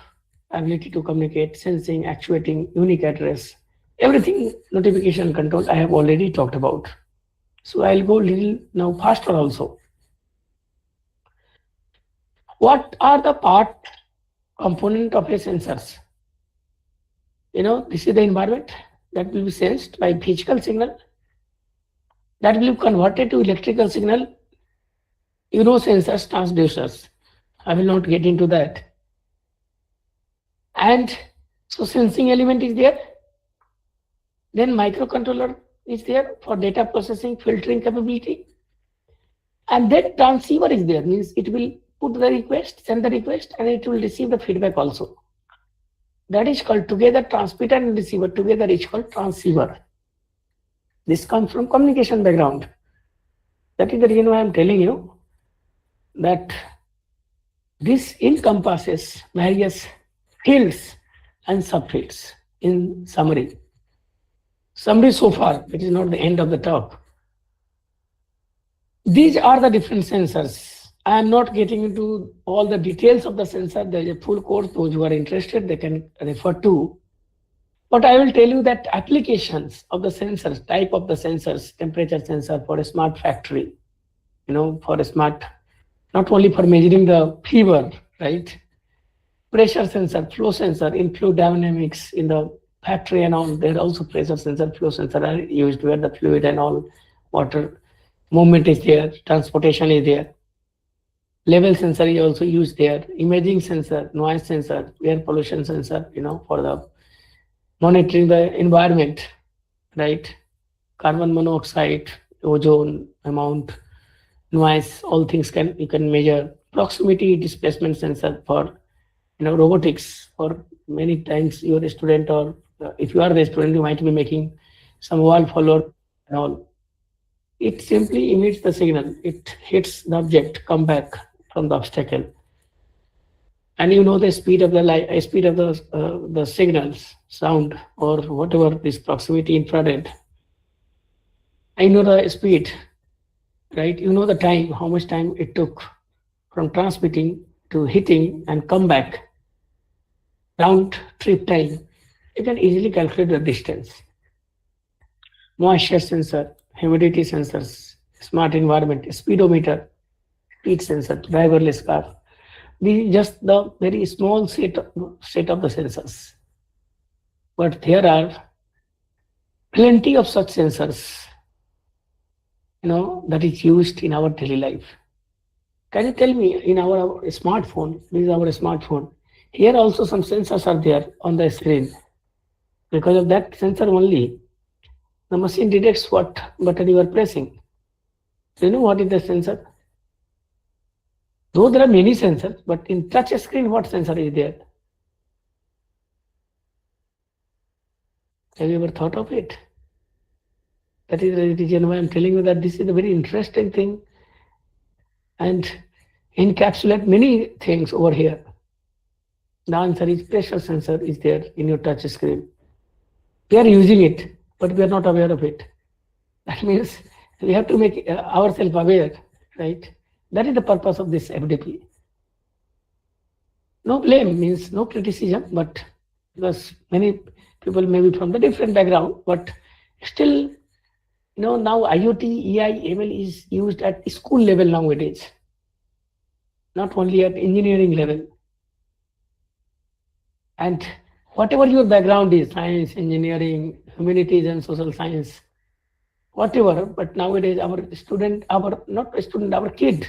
ability to communicate, sensing, actuating, unique address, everything, notification control, I have already talked about. So I'll go little now faster also. What are the part component of a sensors? This is the environment that will be sensed by physical signal, that will be converted to electrical signal, sensors, transducers. I will not get into that. And so sensing element is there. Then microcontroller is there for data processing, filtering capability. And then transceiver is there, means it will put the request, send the request, and it will receive the feedback also. That is called together, transmitter and receiver together is called transceiver. This comes from communication background. That is the reason why I am telling you that this encompasses various fields and subfields. In summary so far, it is not the end of the talk. These are the different sensors. I am not getting into all the details of the sensor. There is a full course. Those who are interested, they can refer to. But I will tell you that applications of the sensors, type of the sensors, temperature sensor for a smart factory, for a smart, not only for measuring the fever, right? Pressure sensor, flow sensor, in fluid dynamics in the factory and all, there also pressure sensor, flow sensor are used where the fluid and all water movement is there, transportation is there. Level sensor is also used there. Imaging sensor, noise sensor, air pollution sensor, for the monitoring the environment, right? Carbon monoxide, ozone amount, noise, all things you can measure. Proximity displacement sensor for robotics. For many times your student, or if you are the student, you might be making some wall follower and all. It simply emits the signal. It hits the object, come back from the obstacle, and the speed of the light, speed of the signals, sound or whatever, this proximity infrared. I know the speed, right? The time, how much time it took from transmitting to hitting and come back. Round trip time. You can easily calculate the distance. Moisture sensor, humidity sensors, smart environment, speedometer, speed sensor, driverless car. This is just the very small set of the sensors. But there are plenty of such sensors, that is used in our daily life. Can you tell me, in our smartphone, this is our smartphone, here also some sensors are there on the screen. Because of that sensor only, the machine detects what button you are pressing. Do you know what is the sensor? Though there are many sensors, but in touch screen, what sensor is there? Have you ever thought of it? That is the reason why I'm telling you that this is a very interesting thing and encapsulate many things over here. The answer is pressure sensor is there in your touch screen. We are using it, but we are not aware of it. That means we have to make ourselves aware, right? That is the purpose of this FDP. No blame means no criticism, but because many people may be from the different background, but still Now IoT, AI, ML is used at school level nowadays, not only at engineering level. And whatever your background is, science, engineering, humanities and social science, whatever, but nowadays our kid,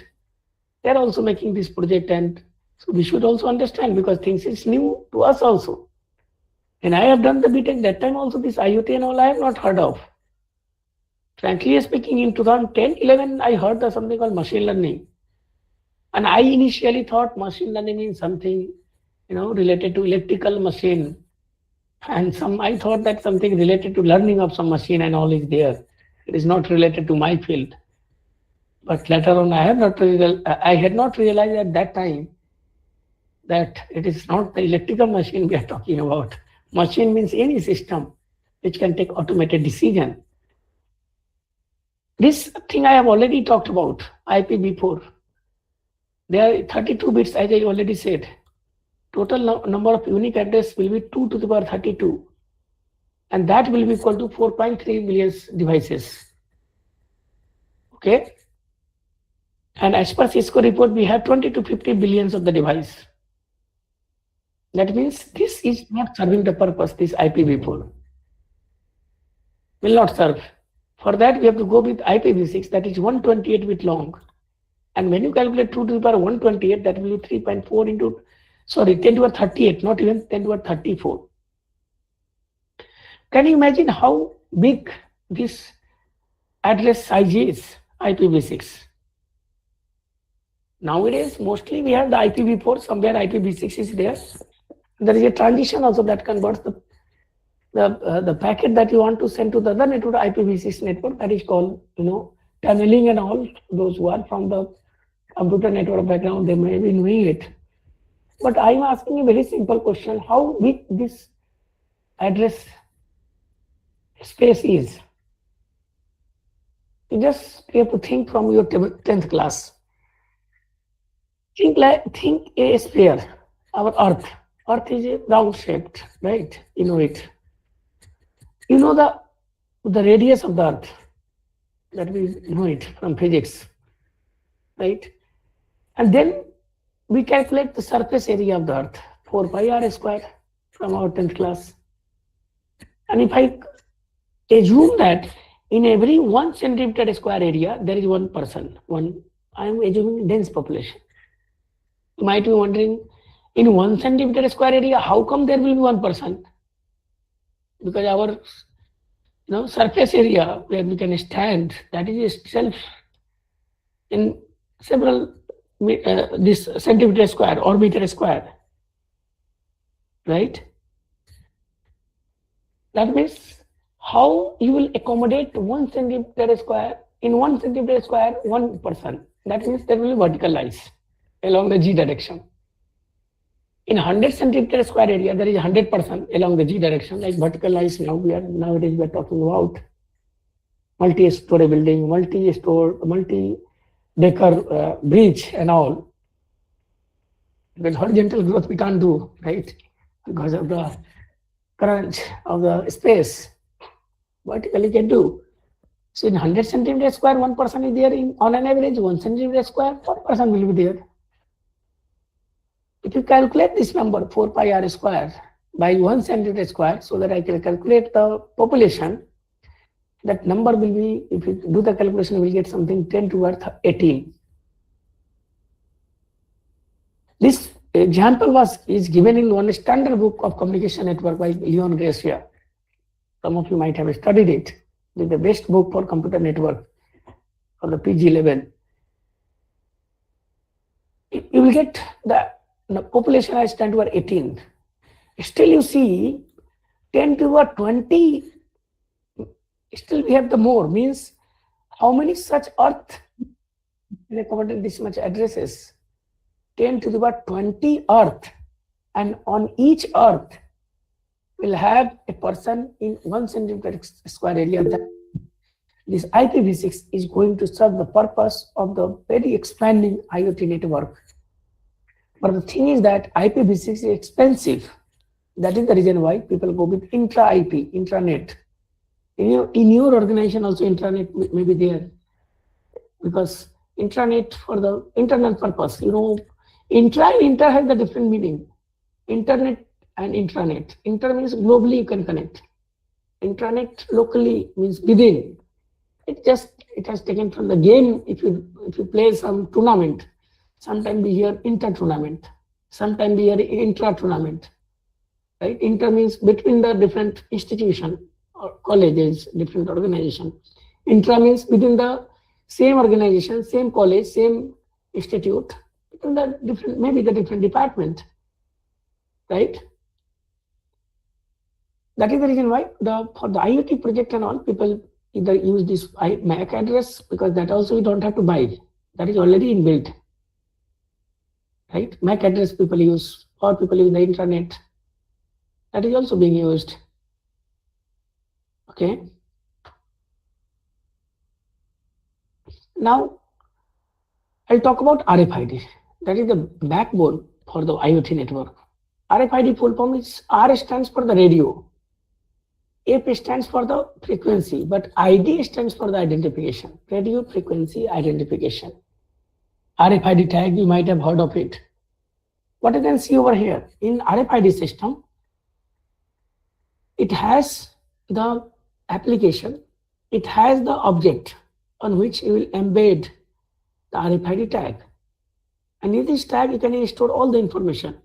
they're also making this project, and so we should also understand because things is new to us also. And I have done the BTech that time also, this IoT and all I have not heard of. Frankly speaking, in 2010-11, I heard of something called machine learning. And I initially thought machine learning is something, related to electrical machine. And I thought that something related to learning of some machine and all is there. It is not related to my field. But later on, I had not realized at that time that it is not the electrical machine we are talking about. Machine means any system which can take automated decision. This thing I have already talked about, IPv4. There are 32 bits, as I already said. Total number of unique address will be 2 to the power 32. And that will be equal to 4.3 million devices. Okay. And as per Cisco report, we have 20 to 50 billions of the device. That means this is not serving the purpose, this IPv4 will not serve. For that, we have to go with IPv6, that is 128 bit long. And when you calculate 2 to the power 128, that will be 3.4 into, 10 to the power 38, not even 10 to the power 34. Can you imagine how big this address size is, IPv6? Nowadays, mostly we have the IPv4, somewhere IPv6 is there. There is a transition also that converts the packet that you want to send to the other network, IPv6 network, that is called, tunneling and all. Those who are from the computer network background, they may be knowing it. But I am asking a very simple question: how big this address space is? You just have to think from your 10th class. Think a sphere, our Earth. Earth is a round shaped, right? You know it. You know the radius of the Earth. That we know it from physics, right? And then we calculate the surface area of the Earth, 4 pi r square from our 10th class. And if I assume that in every 1 centimeter square area, there is one person. I am assuming dense population. You might be wondering, in 1 centimeter square area, how come there will be one person? Because our surface area where we can stand, that is itself in several this centimeter square or meter square, right? That means how you will accommodate 1 centimeter square, in 1 centimeter square, one person. That means there will be vertical lines along the G direction. In 100 centimeter square area, there is 100% along the G direction, like vertical lines. Nowadays we are talking about multi-story building, multi-decker bridge and all. Because horizontal growth we can't do, right? Because of the crunch of the space. Vertically can do. So in 100 centimeter square, one person is there. On an average, 1 centimeter square, one person will be there. If you calculate this number, 4 pi r square by 1 centimeter square, so that I can calculate the population, that number will be, if you do the calculation, we will get something 10 to the power 18. This example is given in one standard book of communication network by Leon Gracia. Some of you might have studied it. It is the best book for computer network for the PG level. You will get the population as 10 to the power 18. Still you see 10 to the power 20, still we have the more, means how many such Earth will accommodate this much addresses? 10 to the power 20 Earth, and on each Earth will have a person in 1 centimeter square area. That this IPv6 is going to serve the purpose of the very expanding IoT network. But the thing is that IPv6 is expensive. That is the reason why people go with intra-IP, intranet. In your organization also intranet may be there, because intranet for the internal purpose. Intra and inter has the different meaning. Internet and intranet. Inter means globally you can connect. Intranet locally means within. It has taken from the game. If you play some tournament, sometimes we hear inter tournament, sometimes we hear intra tournament. Right? Inter means between the different institution or colleges, different organization. Intra means within the same organization, same college, same institute, within the different, maybe the different department. Right? That is the reason why for the IoT project and all, people either use this MAC address, because that also you don't have to buy. That is already inbuilt. Right? MAC address people use, or people use the intranet. That is also being used. Okay. Now, I'll talk about RFID. That is the backbone for the IoT network. RFID full form is R stands for the radio. F stands for the frequency, but ID stands for the identification. Radio frequency identification. RFID tag, you might have heard of it. What you can see over here, in RFID system, it has the application, it has the object on which you will embed the RFID tag. And in this tag, you can store all the information,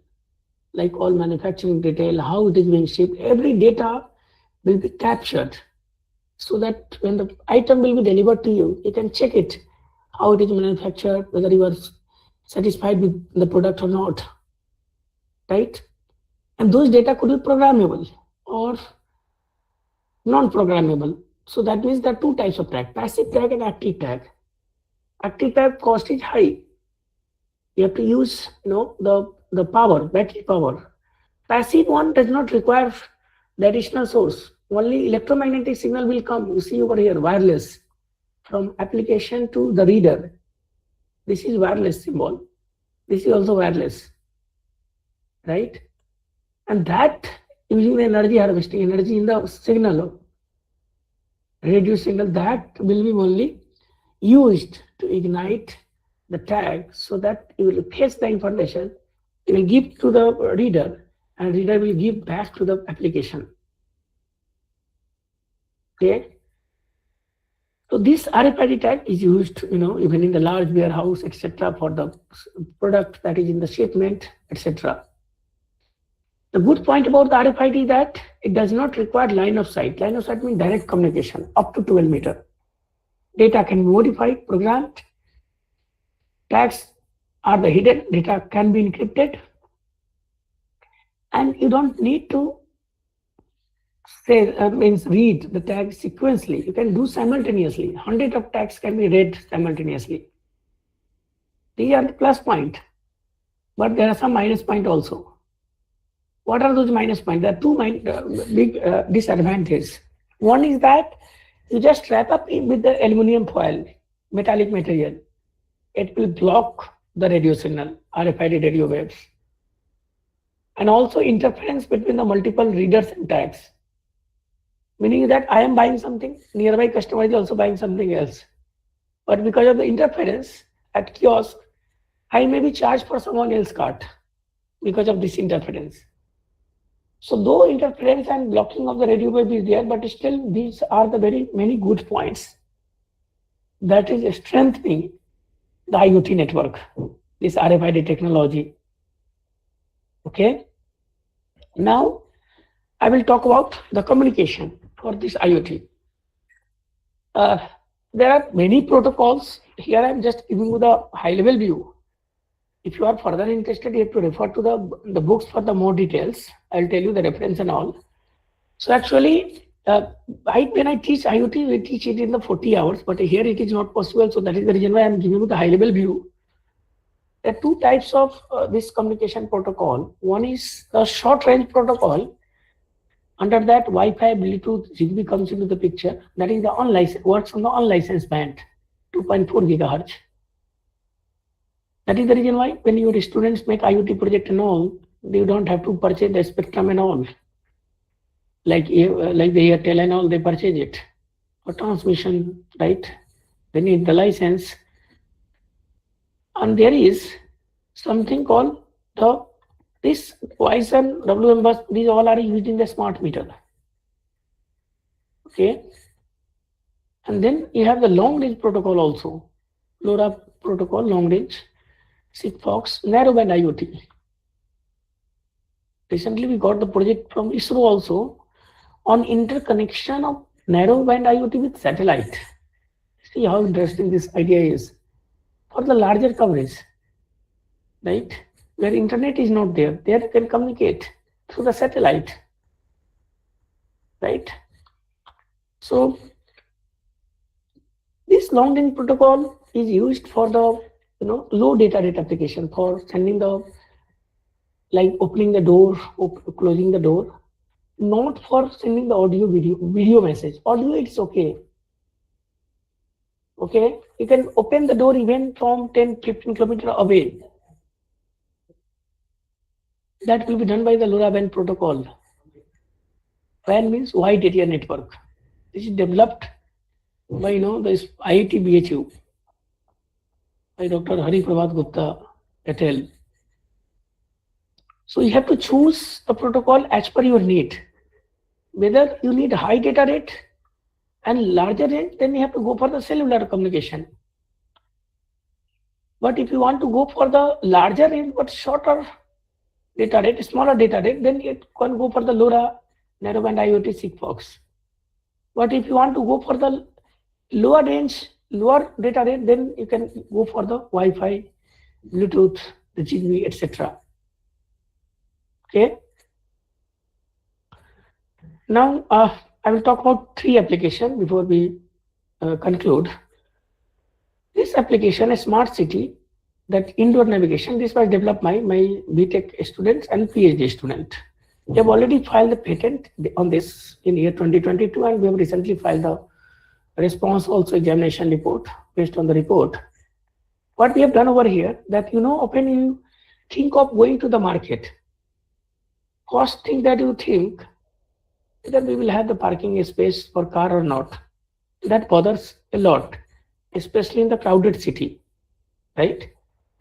like all manufacturing detail, how it is being shipped, every data will be captured, so that when the item will be delivered to you, you can check it, how it is manufactured, whether you are satisfied with the product or not, right? And those data could be programmable or non-programmable. So that means there are two types of tag, passive tag and active tag. Active tag cost is high. You have to use the power, battery power. Passive one does not require the additional source. Only electromagnetic signal will come. You see over here, wireless, from application to the reader. This is wireless symbol. This is also wireless, right? And that using the energy harvesting, energy in the signal, radio signal, that will be only used to ignite the tag, so that you will fetch the information, you will give to the reader, and reader will give back to the application. Okay. So this RFID tag is used, even in the large warehouse, etc., for the product that is in the shipment, etc. The good point about the RFID is that it does not require line of sight. Line of sight means direct communication up to 12 meters. Data can be modified, programmed. Tags are the hidden. Data can be encrypted. And you don't need to read the tag sequentially. You can do simultaneously. Hundreds of tags can be read simultaneously. These are the plus point, but there are some minus point also. What are those minus points? There are two big disadvantages. One is that you just wrap up with the aluminum foil, metallic material. It will block the radio signal, RFID radio waves. And also interference between the multiple readers and tags. Meaning that I am buying something, nearby customer is also buying something else. But because of the interference at kiosk, I may be charged for someone else's cart because of this interference. So though interference and blocking of the radio wave is there, but still these are the very many good points that is strengthening the IoT network, this RFID technology. Okay. Now I will talk about the communication for this IoT. There are many protocols. Here I am just giving you the high level view. If you are further interested, you have to refer to the books for the more details. I'll tell you the reference and all. So actually, when I teach IoT, we teach it in the 40 hours, but here it is not possible. So that is the reason why I'm giving you the high level view. There are two types of this communication protocol. One is the short range protocol. Under that, Wi-Fi, Bluetooth, Zigbee comes into the picture. That is the unlicensed, works on the unlicensed band, 2.4 gigahertz. That is the reason why when your students make IoT project and all, you don't have to purchase the spectrum and all. like the Airtel and all, they purchase it for transmission, right? They need the license. And there is something called this voice and WM bus, these all are used in the smart meter. Okay. And then you have the long range protocol also. LoRa protocol, long range, Sigfox, narrowband IoT. Recently we got the project from ISRO also on interconnection of narrowband IoT with satellite. See how interesting this idea is for the larger coverage, right? Where internet is not there, there you can communicate through the satellite, right? So this long range protocol is used for the low data rate application, for sending the, like opening the door, closing the door, not for sending the video message. Audio it's okay. Okay, you can open the door even from 10-15 kilometers away. That will be done by the LoRaWAN protocol. WAN means wide area network. This is developed by this IIT BHU by Dr. Hari Prabhat Gupta et al. So you have to choose the protocol as per your need. Whether you need high data rate and larger range, then you have to go for the cellular communication. But if you want to go for the larger range but shorter data rate, smaller data rate, then you can go for the LoRa narrowband IoT Sigfox. But if you want to go for the lower range, lower data rate, then you can go for the Wi-Fi, Bluetooth, the Zigbee, etc. Okay. Now I will talk about 3 applications before we conclude. This application, a smart city, that indoor navigation, this was developed by my BTech students and PhD student. We have already filed the patent on this in year 2022, and we have recently filed the response also examination report based on the report. What we have done over here, that when you think of going to the market, first thing that you think whether we will have the parking space for car or not. That bothers a lot, especially in the crowded city, right?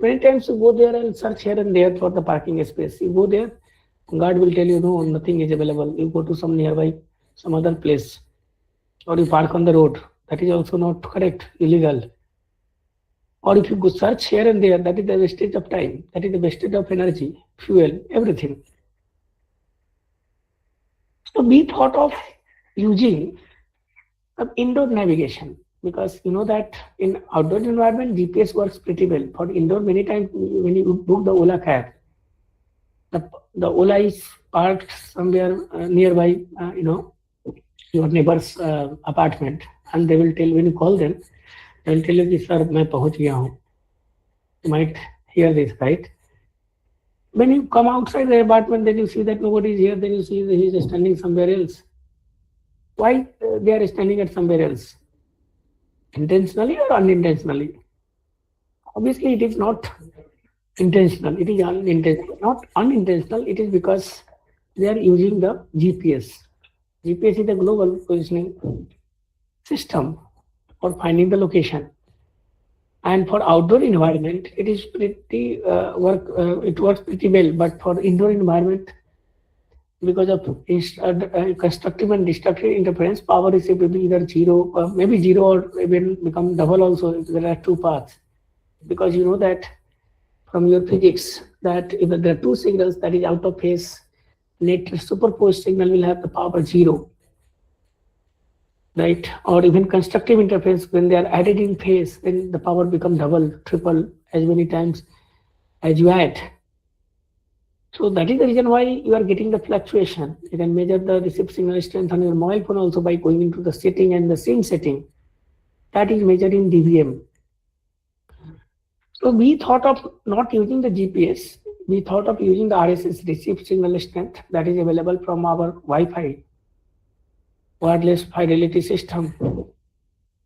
Many times you go there and search here and there for the parking space. You go there, guard will tell you no, nothing is available. You go to some nearby, some other place, or you park on the road. That is also not correct, illegal. Or if you go search here and there, that is the wastage of time, that is the wastage of energy, fuel, everything. So we thought of using indoor navigation, because that in outdoor environment GPS works pretty well. For indoor, many times when you book the Ola cab, the Ola is parked somewhere nearby, your neighbor's apartment, and they will tell, when you call them, they will tell you, sir, main pahunch gaya hu. You might hear this, right? When you come outside the apartment, then you see that nobody is here, then you see that he is standing somewhere else. Why they are standing at somewhere else? Intentionally or unintentionally? Obviously, it is not intentional. It is unintentional. Not unintentional. It is because they are using the GPS. GPS is the global positioning system for finding the location. And for outdoor environment, it is pretty it works pretty well. But for indoor environment, because of constructive and destructive interference, power is will be either zero, maybe zero, or even become double also. There are 2 paths, because you know that from your physics that if there are 2 signals that is out of phase, net superposed signal will have the power 0, right? Or even constructive interference, when they are added in phase, then the power become double, triple, as many times as you add. So that is the reason why you are getting the fluctuation. You can measure the received signal strength on your mobile phone also by going into the setting, and the same setting that is measured in dBm. So we thought of not using the GPS. We thought of using the RSS, received signal strength, that is available from our Wi-Fi, wireless fidelity system.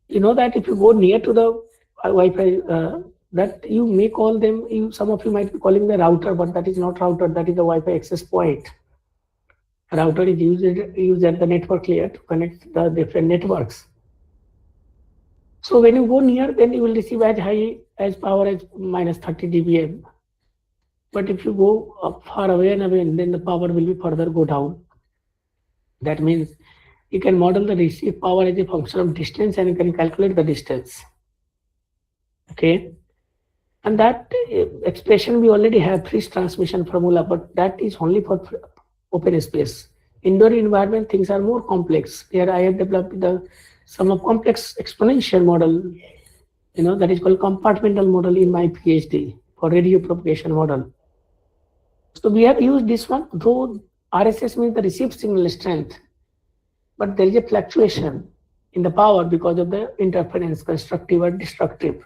You know that if you go near to the Wi-Fi, that you may call them, some of you might be calling the router, but that is not router, that is the Wi-Fi access point. router is used at the network layer to connect the different networks. So when you go near, then you will receive as high as power as minus 30 dBm. But if you go up far away and away, then the power will be further go down. That means you can model the receive power as a function of distance, and you can calculate the distance. Okay. And that expression we already have freeze transmission formula, but that is only for open space. Indoor environment things are more complex. Here I have developed some complex exponential model, that is called compartmental model in my PhD for radio propagation model. So we have used this one, though RSS means the received signal strength, but there is a fluctuation in the power because of the interference, constructive or destructive.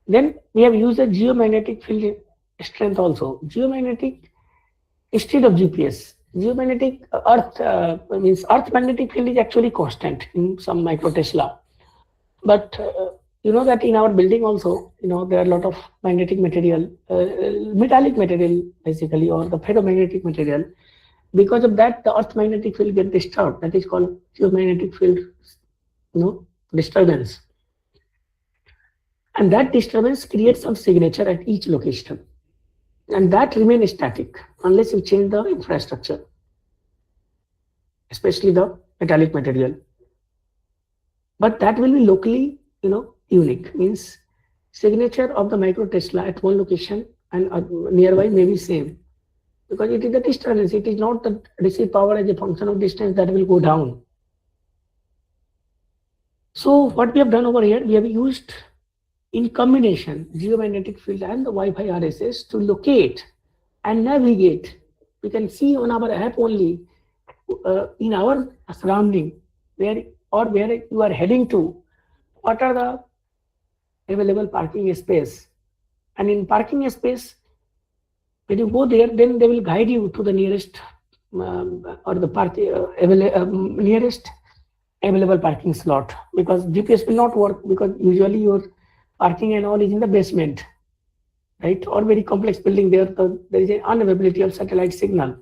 Then we have used the geomagnetic field strength also. Geomagnetic instead of GPS. Geomagnetic means Earth magnetic field is actually constant in some microtesla. But you know that in our building also, there are a lot of magnetic material, metallic material basically, or the ferromagnetic material. Because of that, the Earth magnetic field gets disturbed. That is called geomagnetic field, disturbance. And that disturbance creates some signature at each location. And that remains static unless you change the infrastructure, especially the metallic material. But that will be locally, unique. Means signature of the micro Tesla at one location and nearby may be same. Because it is the distance, it is not the receive power as a function of distance that will go down. So what we have done over here, we have used in combination geomagnetic field and the Wi-Fi RSS to locate and navigate. We can see on our app only in our surrounding where you are heading to, what are the available parking space. And in parking space, when you go there, then they will guide you to the nearest or the nearest available parking slot, because GPS will not work, because usually your parking and all is in the basement, right? Or very complex building there is an unavailability of satellite signal.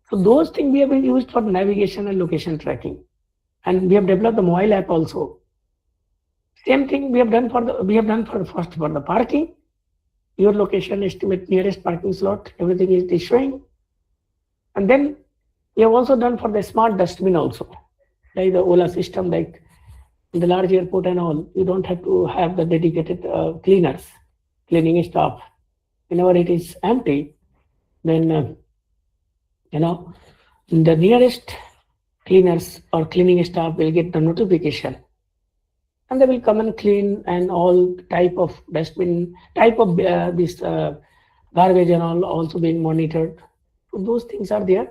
So those things we have been used for navigation and location tracking, and we have developed the mobile app also. Same thing we have done for the parking. Your location estimate nearest parking slot, everything is showing. And then we have also done for the smart dustbin also, like the Ola system, like in the large airport and all. You don't have to have the dedicated cleaning staff. Whenever it is empty, then the nearest cleaners or cleaning staff will get the notification, and they will come and clean, and all type of dustbin, type of this garbage and all also being monitored. So those things are there.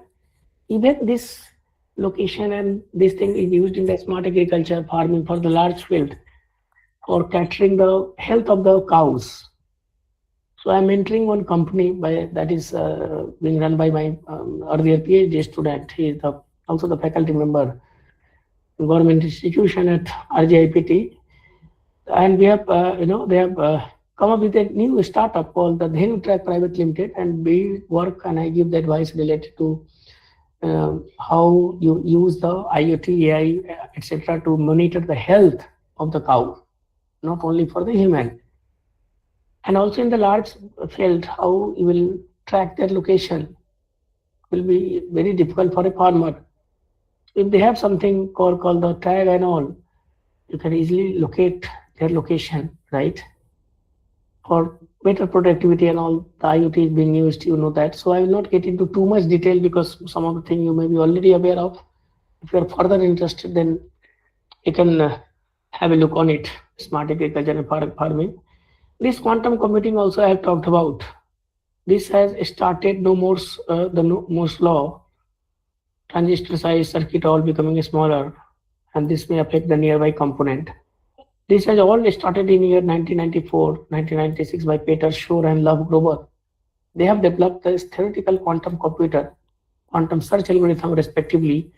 Even this location and this thing is used in the smart agriculture farming for the large field, for capturing the health of the cows. So I'm mentoring one company that is being run by my earlier PhD student. He is also the faculty member in government institution at RGIPT. And we have, they have come up with a new startup called the Day3 Private Limited, and we work and I give the advice related to how you use the IoT, AI, etc. to monitor the health of the cow, not only for the human. And also in the large field, how you will track their location will be very difficult for a farmer. If they have something called the tag and all, you can easily locate their location, right? For better productivity and all, the IoT is being used, that. So I will not get into too much detail, because some of the things you may be already aware of. If you are further interested, then you can have a look on it, smart agriculture and farming. This quantum computing also I have talked about. This has started the Moore's law, transistor size, circuit all becoming smaller, and this may affect the nearby component. This has all started in year 1994, 1996 by Peter Shor and Love Grover. They have developed this theoretical quantum computer, quantum search algorithm respectively,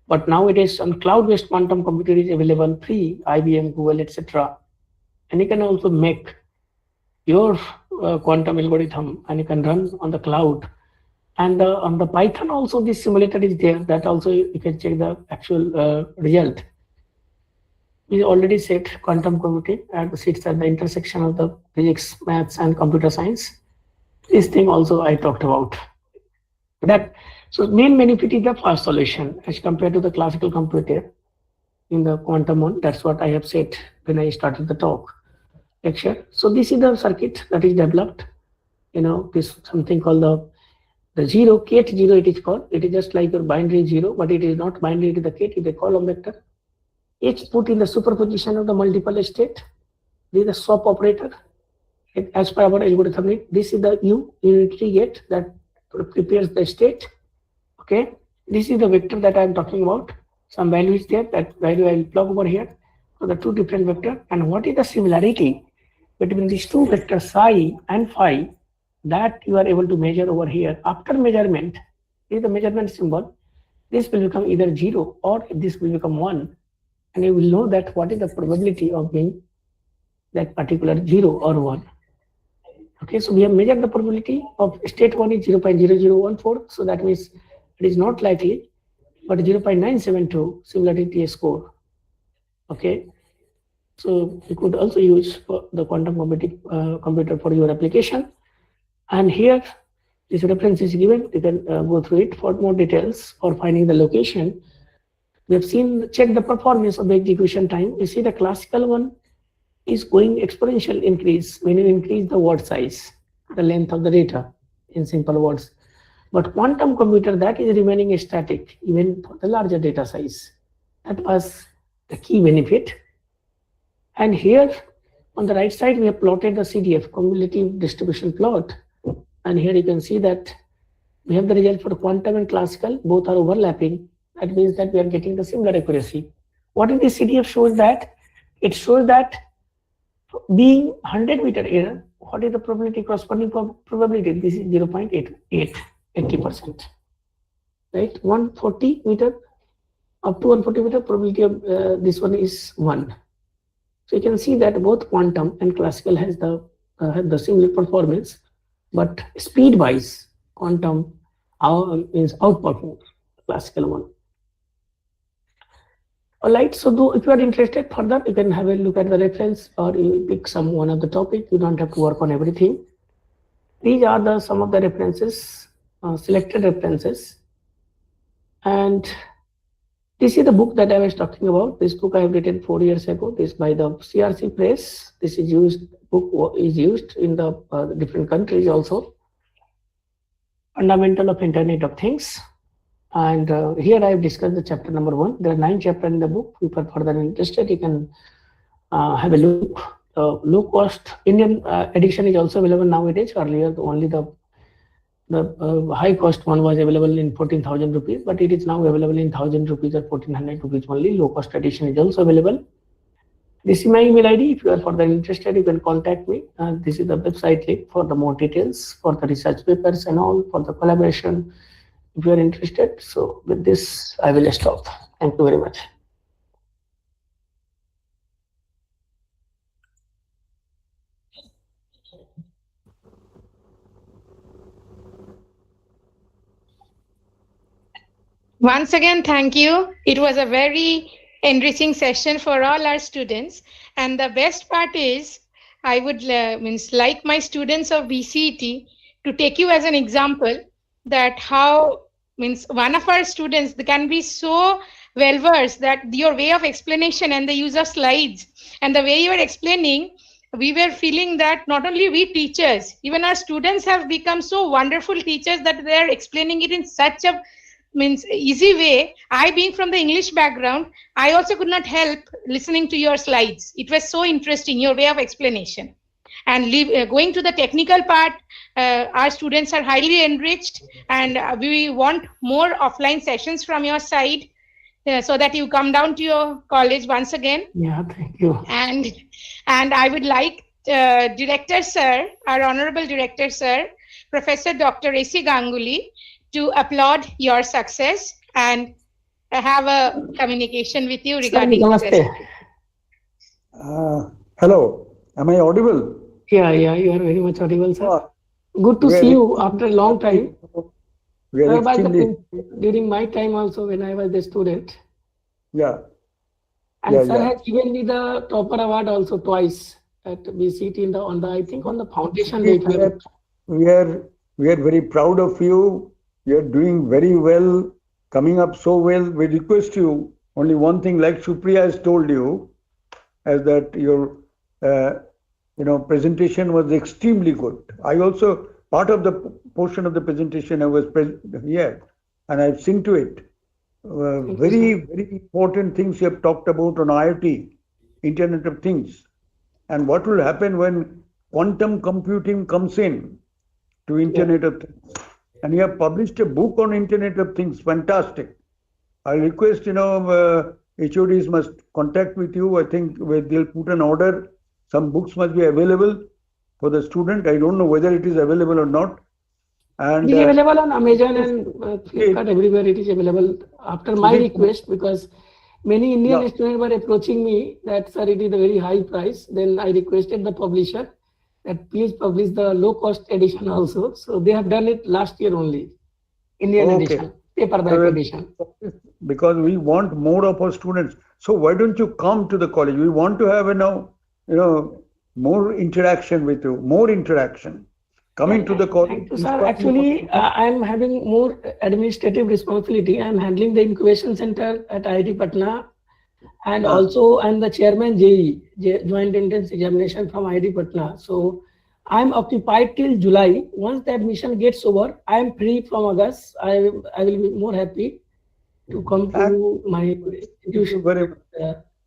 but nowadays on cloud-based quantum computer is available free, IBM, Google, etc. And you can also make your quantum algorithm and you can run on the cloud And on the Python also, this simulator is there. That also you can check the actual result. We already said quantum computing and sits at the intersection of the physics, maths, and computer science. This thing also I talked about. That so main benefit is the fast solution as compared to the classical computer in the quantum one. That's what I have said when I started the talk lecture. So this is the circuit that is developed. This something called the zero, Kate zero it is called. It is just like your binary zero, but it is not binary to the Kate, it is a column vector. It's put in the superposition of the multiple state. This is the swap operator. As per our algorithm, this is the unitary gate that prepares the state. Okay, this is the vector that I am talking about. Some value is there. That value I will plug over here. So the two different vectors. And what is the similarity between these two vectors psi and phi that you are able to measure over here? After measurement, this is the measurement symbol. This will become either 0 or this will become 1. And you will know that what is the probability of being that particular 0 or 1. Okay, so we have measured the probability of state 1 is 0.0014. So that means it is not likely, but 0.972 similarity score. Okay, so you could also use for the quantum computer for your application. And here this reference is given. You can go through it for more details or finding the location. We have check the performance of the execution time. You see the classical one is going exponential increase when you increase the word size, the length of the data in simple words. But quantum computer, that is remaining static even for the larger data size. That was the key benefit. And here on the right side, we have plotted the CDF, cumulative distribution plot. And here you can see that we have the result for quantum and classical, both are overlapping. That means that we are getting the similar accuracy. What is the CDF shows that? It shows that being 100 meter error, what is the probability, corresponding probability? This is 0.88, 80%. Right? 140 meter, up to 140 meter, probability of this one is 1. So you can see that both quantum and classical have the similar performance, but speed wise, quantum is outperform classical one. Alright, so if you are interested further, you can have a look at the reference or you pick one of the topic. You don't have to work on everything. These are some of the references, selected references. And this is the book that I was talking about. This book I have written 4 years ago. This by the CRC Press. This is book is used in the different countries also. Fundamental of Internet of Things. And here I have discussed the chapter number 1. There are 9 chapters in the book. If you are further interested, you can have a look. Low cost Indian edition is also available nowadays. Earlier, only the high cost one was available in 14,000 rupees, but it is now available in 1,000 rupees or 1,400 rupees only. Low cost edition is also available. This is my email ID. If you are further interested, you can contact me. This is the website link for the more details, for the research papers and all, for the collaboration. If you are interested. So with this, I will stop. Thank you very much. Once again, thank you. It was a very enriching session for all our students. And the best part is, I would like my students of BCET to take you as an example that how one of our students can be so well versed that your way of explanation and the use of slides and the way you are explaining, we were feeling that not only we teachers, even our students have become so wonderful teachers that they are explaining it in such a easy way. I, being from the English background, I also could not help listening to your slides. It was so interesting, your way of explanation. And going to the technical part, our students are highly enriched, and we want more offline sessions from your side so that you come down to your college once again. Yeah, thank you. And I would like Director Sir, our Honorable Director Sir, Professor Dr. A.C. Ganguly, to applaud your success and have a communication with you regarding Namaste. Hello, am I audible? Yeah, you are very much audible, sir. Good to see you after a long time. We are By extremely, during my time also when I was a student. yeah, And yeah, sir yeah. has given me the topper award also twice at BCT in the on the I think on the foundation We day. are, we are, we are very proud of you. You are doing very well, coming up so well. We request you only one thing, like Supriya has told you, as that your uh, presentation was extremely good. I also part of the portion of the presentation I was present here, and I've seen to it. Very important things you have talked about on IoT, Internet of Things, and what will happen when quantum computing comes in to Internet of Things. And you have published a book on Internet of Things. Fantastic. I request, HODs must contact with you. I think they'll put an order. Some books must be available for the student. I don't know whether it is available or not. And it is available on Amazon and Flipkart, everywhere it is available after my request, because many Indian students were approaching me that, sir, it is a very high price. Then I requested the publisher that please publish the low cost edition also. So they have done it last year only, Indian edition, paperback edition. Because we want more of our students. So why don't you come to the college? We want to have more interaction with you, more interaction. Coming to the college. Thank you, sir. Actually, I'm having more administrative responsibility. I'm handling the incubation center at IIT Patna, and also I'm the chairman JE, Joint Entrance Examination from IIT Patna. So I'm occupied till July. Once the admission gets over, I'm free from August. I will be more happy to come to my institution.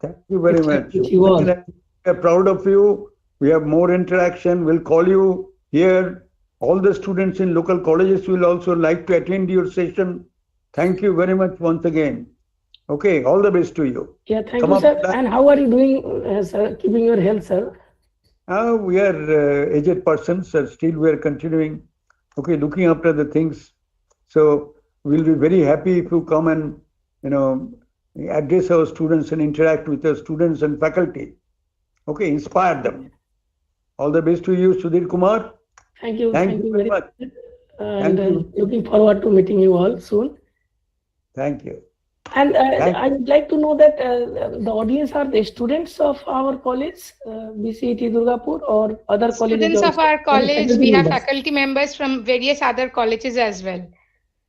Thank you very much. We are proud of you. We have more interaction. We'll call you here. All the students in local colleges will also like to attend your session. Thank you very much once again. Okay, all the best to you. Yeah, thank you, sir. And how are you doing, sir? Keeping your health, sir? We are aged persons, sir. Still, we are continuing. Okay, looking after the things. So we'll be very happy if you come and address our students and interact with our students and faculty. Okay, inspire them. All the best to you, Sudhir Kumar. Thank you. Thank you very much. And looking forward to meeting you all soon. Thank you. And I would like to know that the audience are the students of our college, BCET Durgapur, or other colleges? Students of our college. We have faculty members from various other colleges as well.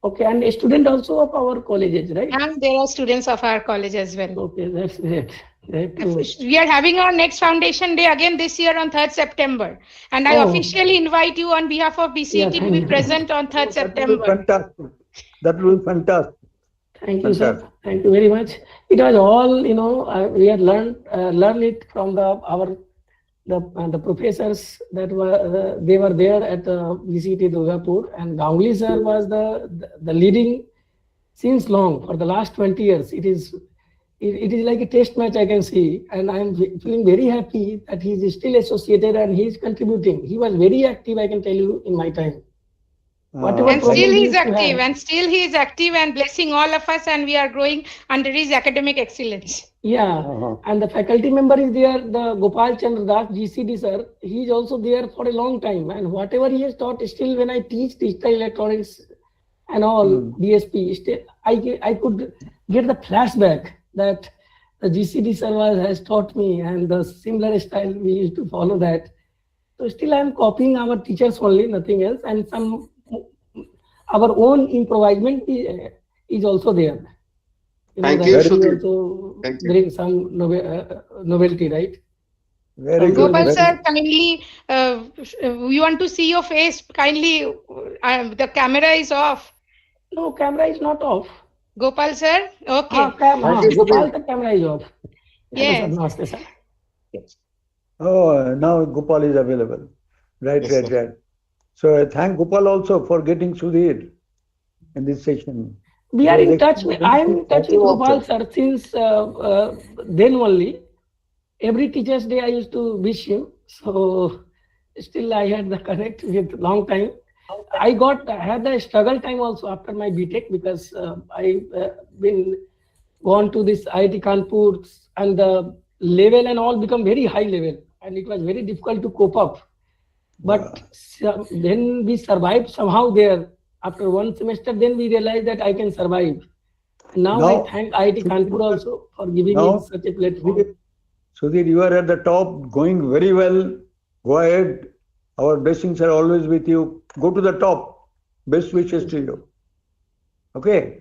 Okay, and a student also of our colleges, right? And there are students of our college as well. Okay, that's great. We are having our next foundation day again this year on 3rd September. And I officially invite you on behalf of BCET to be present on 3rd September. Fantastic. That will be fantastic. Thank you, sir. Thank you very much. It was all, we had learned it from the professors that were they were there at the BCET Durgapur, and Ganguly sir was the leading since long for the last 20 years. It is like a test match, I can see, and I'm feeling very happy that he is still associated and he is contributing. He was very active, I can tell you, in my time. And still he is active and blessing all of us, and we are growing under his academic excellence. Yeah, and the faculty member is there, the Gopal Chandra Das, GCD sir. He is also there for a long time, and whatever he has taught, still when I teach digital electronics and all, DSP, still I could get the flashback that the GCD sir has taught me, and the similar style we used to follow that. So still I am copying our teachers only, nothing else, and our own improvisement is also there. Thank you, Sudhir. Also bring some novelty, right? Very good. Gopal sir, kindly, we want to see your face. Kindly, the camera is off. No, camera is not off. Gopal sir, okay. Gopal, the camera is off. Yes. Namaste, sir. Oh, now Gopal is available. Right. So I thank Gopal also for getting Sudhir in this session. We are in touch. I am in touch with Gopal sir since then only. Every Teachers' Day I used to wish him. So still I had the connect with long time. I had the struggle time also after my BTech, because I been gone to this IIT Kanpur, and the level and all become very high level, and it was very difficult to cope up. But then we survived somehow there. after one semester, then we realized that I can survive. Now I thank IIT Kanpur also for giving me such a platform. Sudhir, you are at the top, going very well. Go ahead. Our blessings are always with you. Go to the top. Best wishes to you. Okay.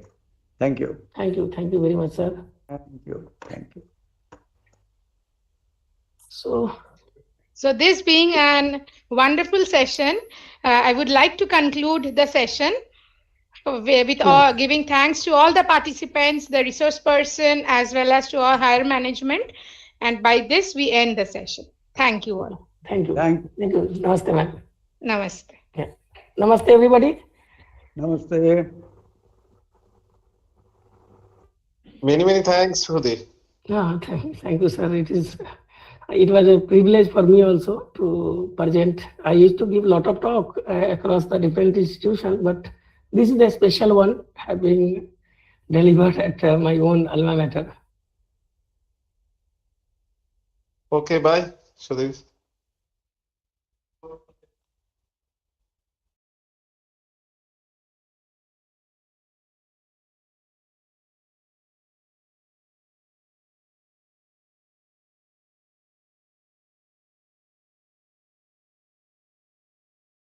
Thank you. Thank you. Thank you very much, sir. Thank you. Thank you. So this being a wonderful session, I would like to conclude the session with giving thanks to all the participants, the resource person, as well as to our higher management. And by this, we end the session. Thank you all. Thank you. Thank you. Namaste, ma'am. Namaste. Yeah. Namaste, everybody. Namaste. Many thanks, Sudhir. Yeah, thank you, sir. It was a privilege for me also to present. I used to give a lot of talk across the different institutions, but this is a special one having delivered at my own alma mater. Okay, bye, Sudhir.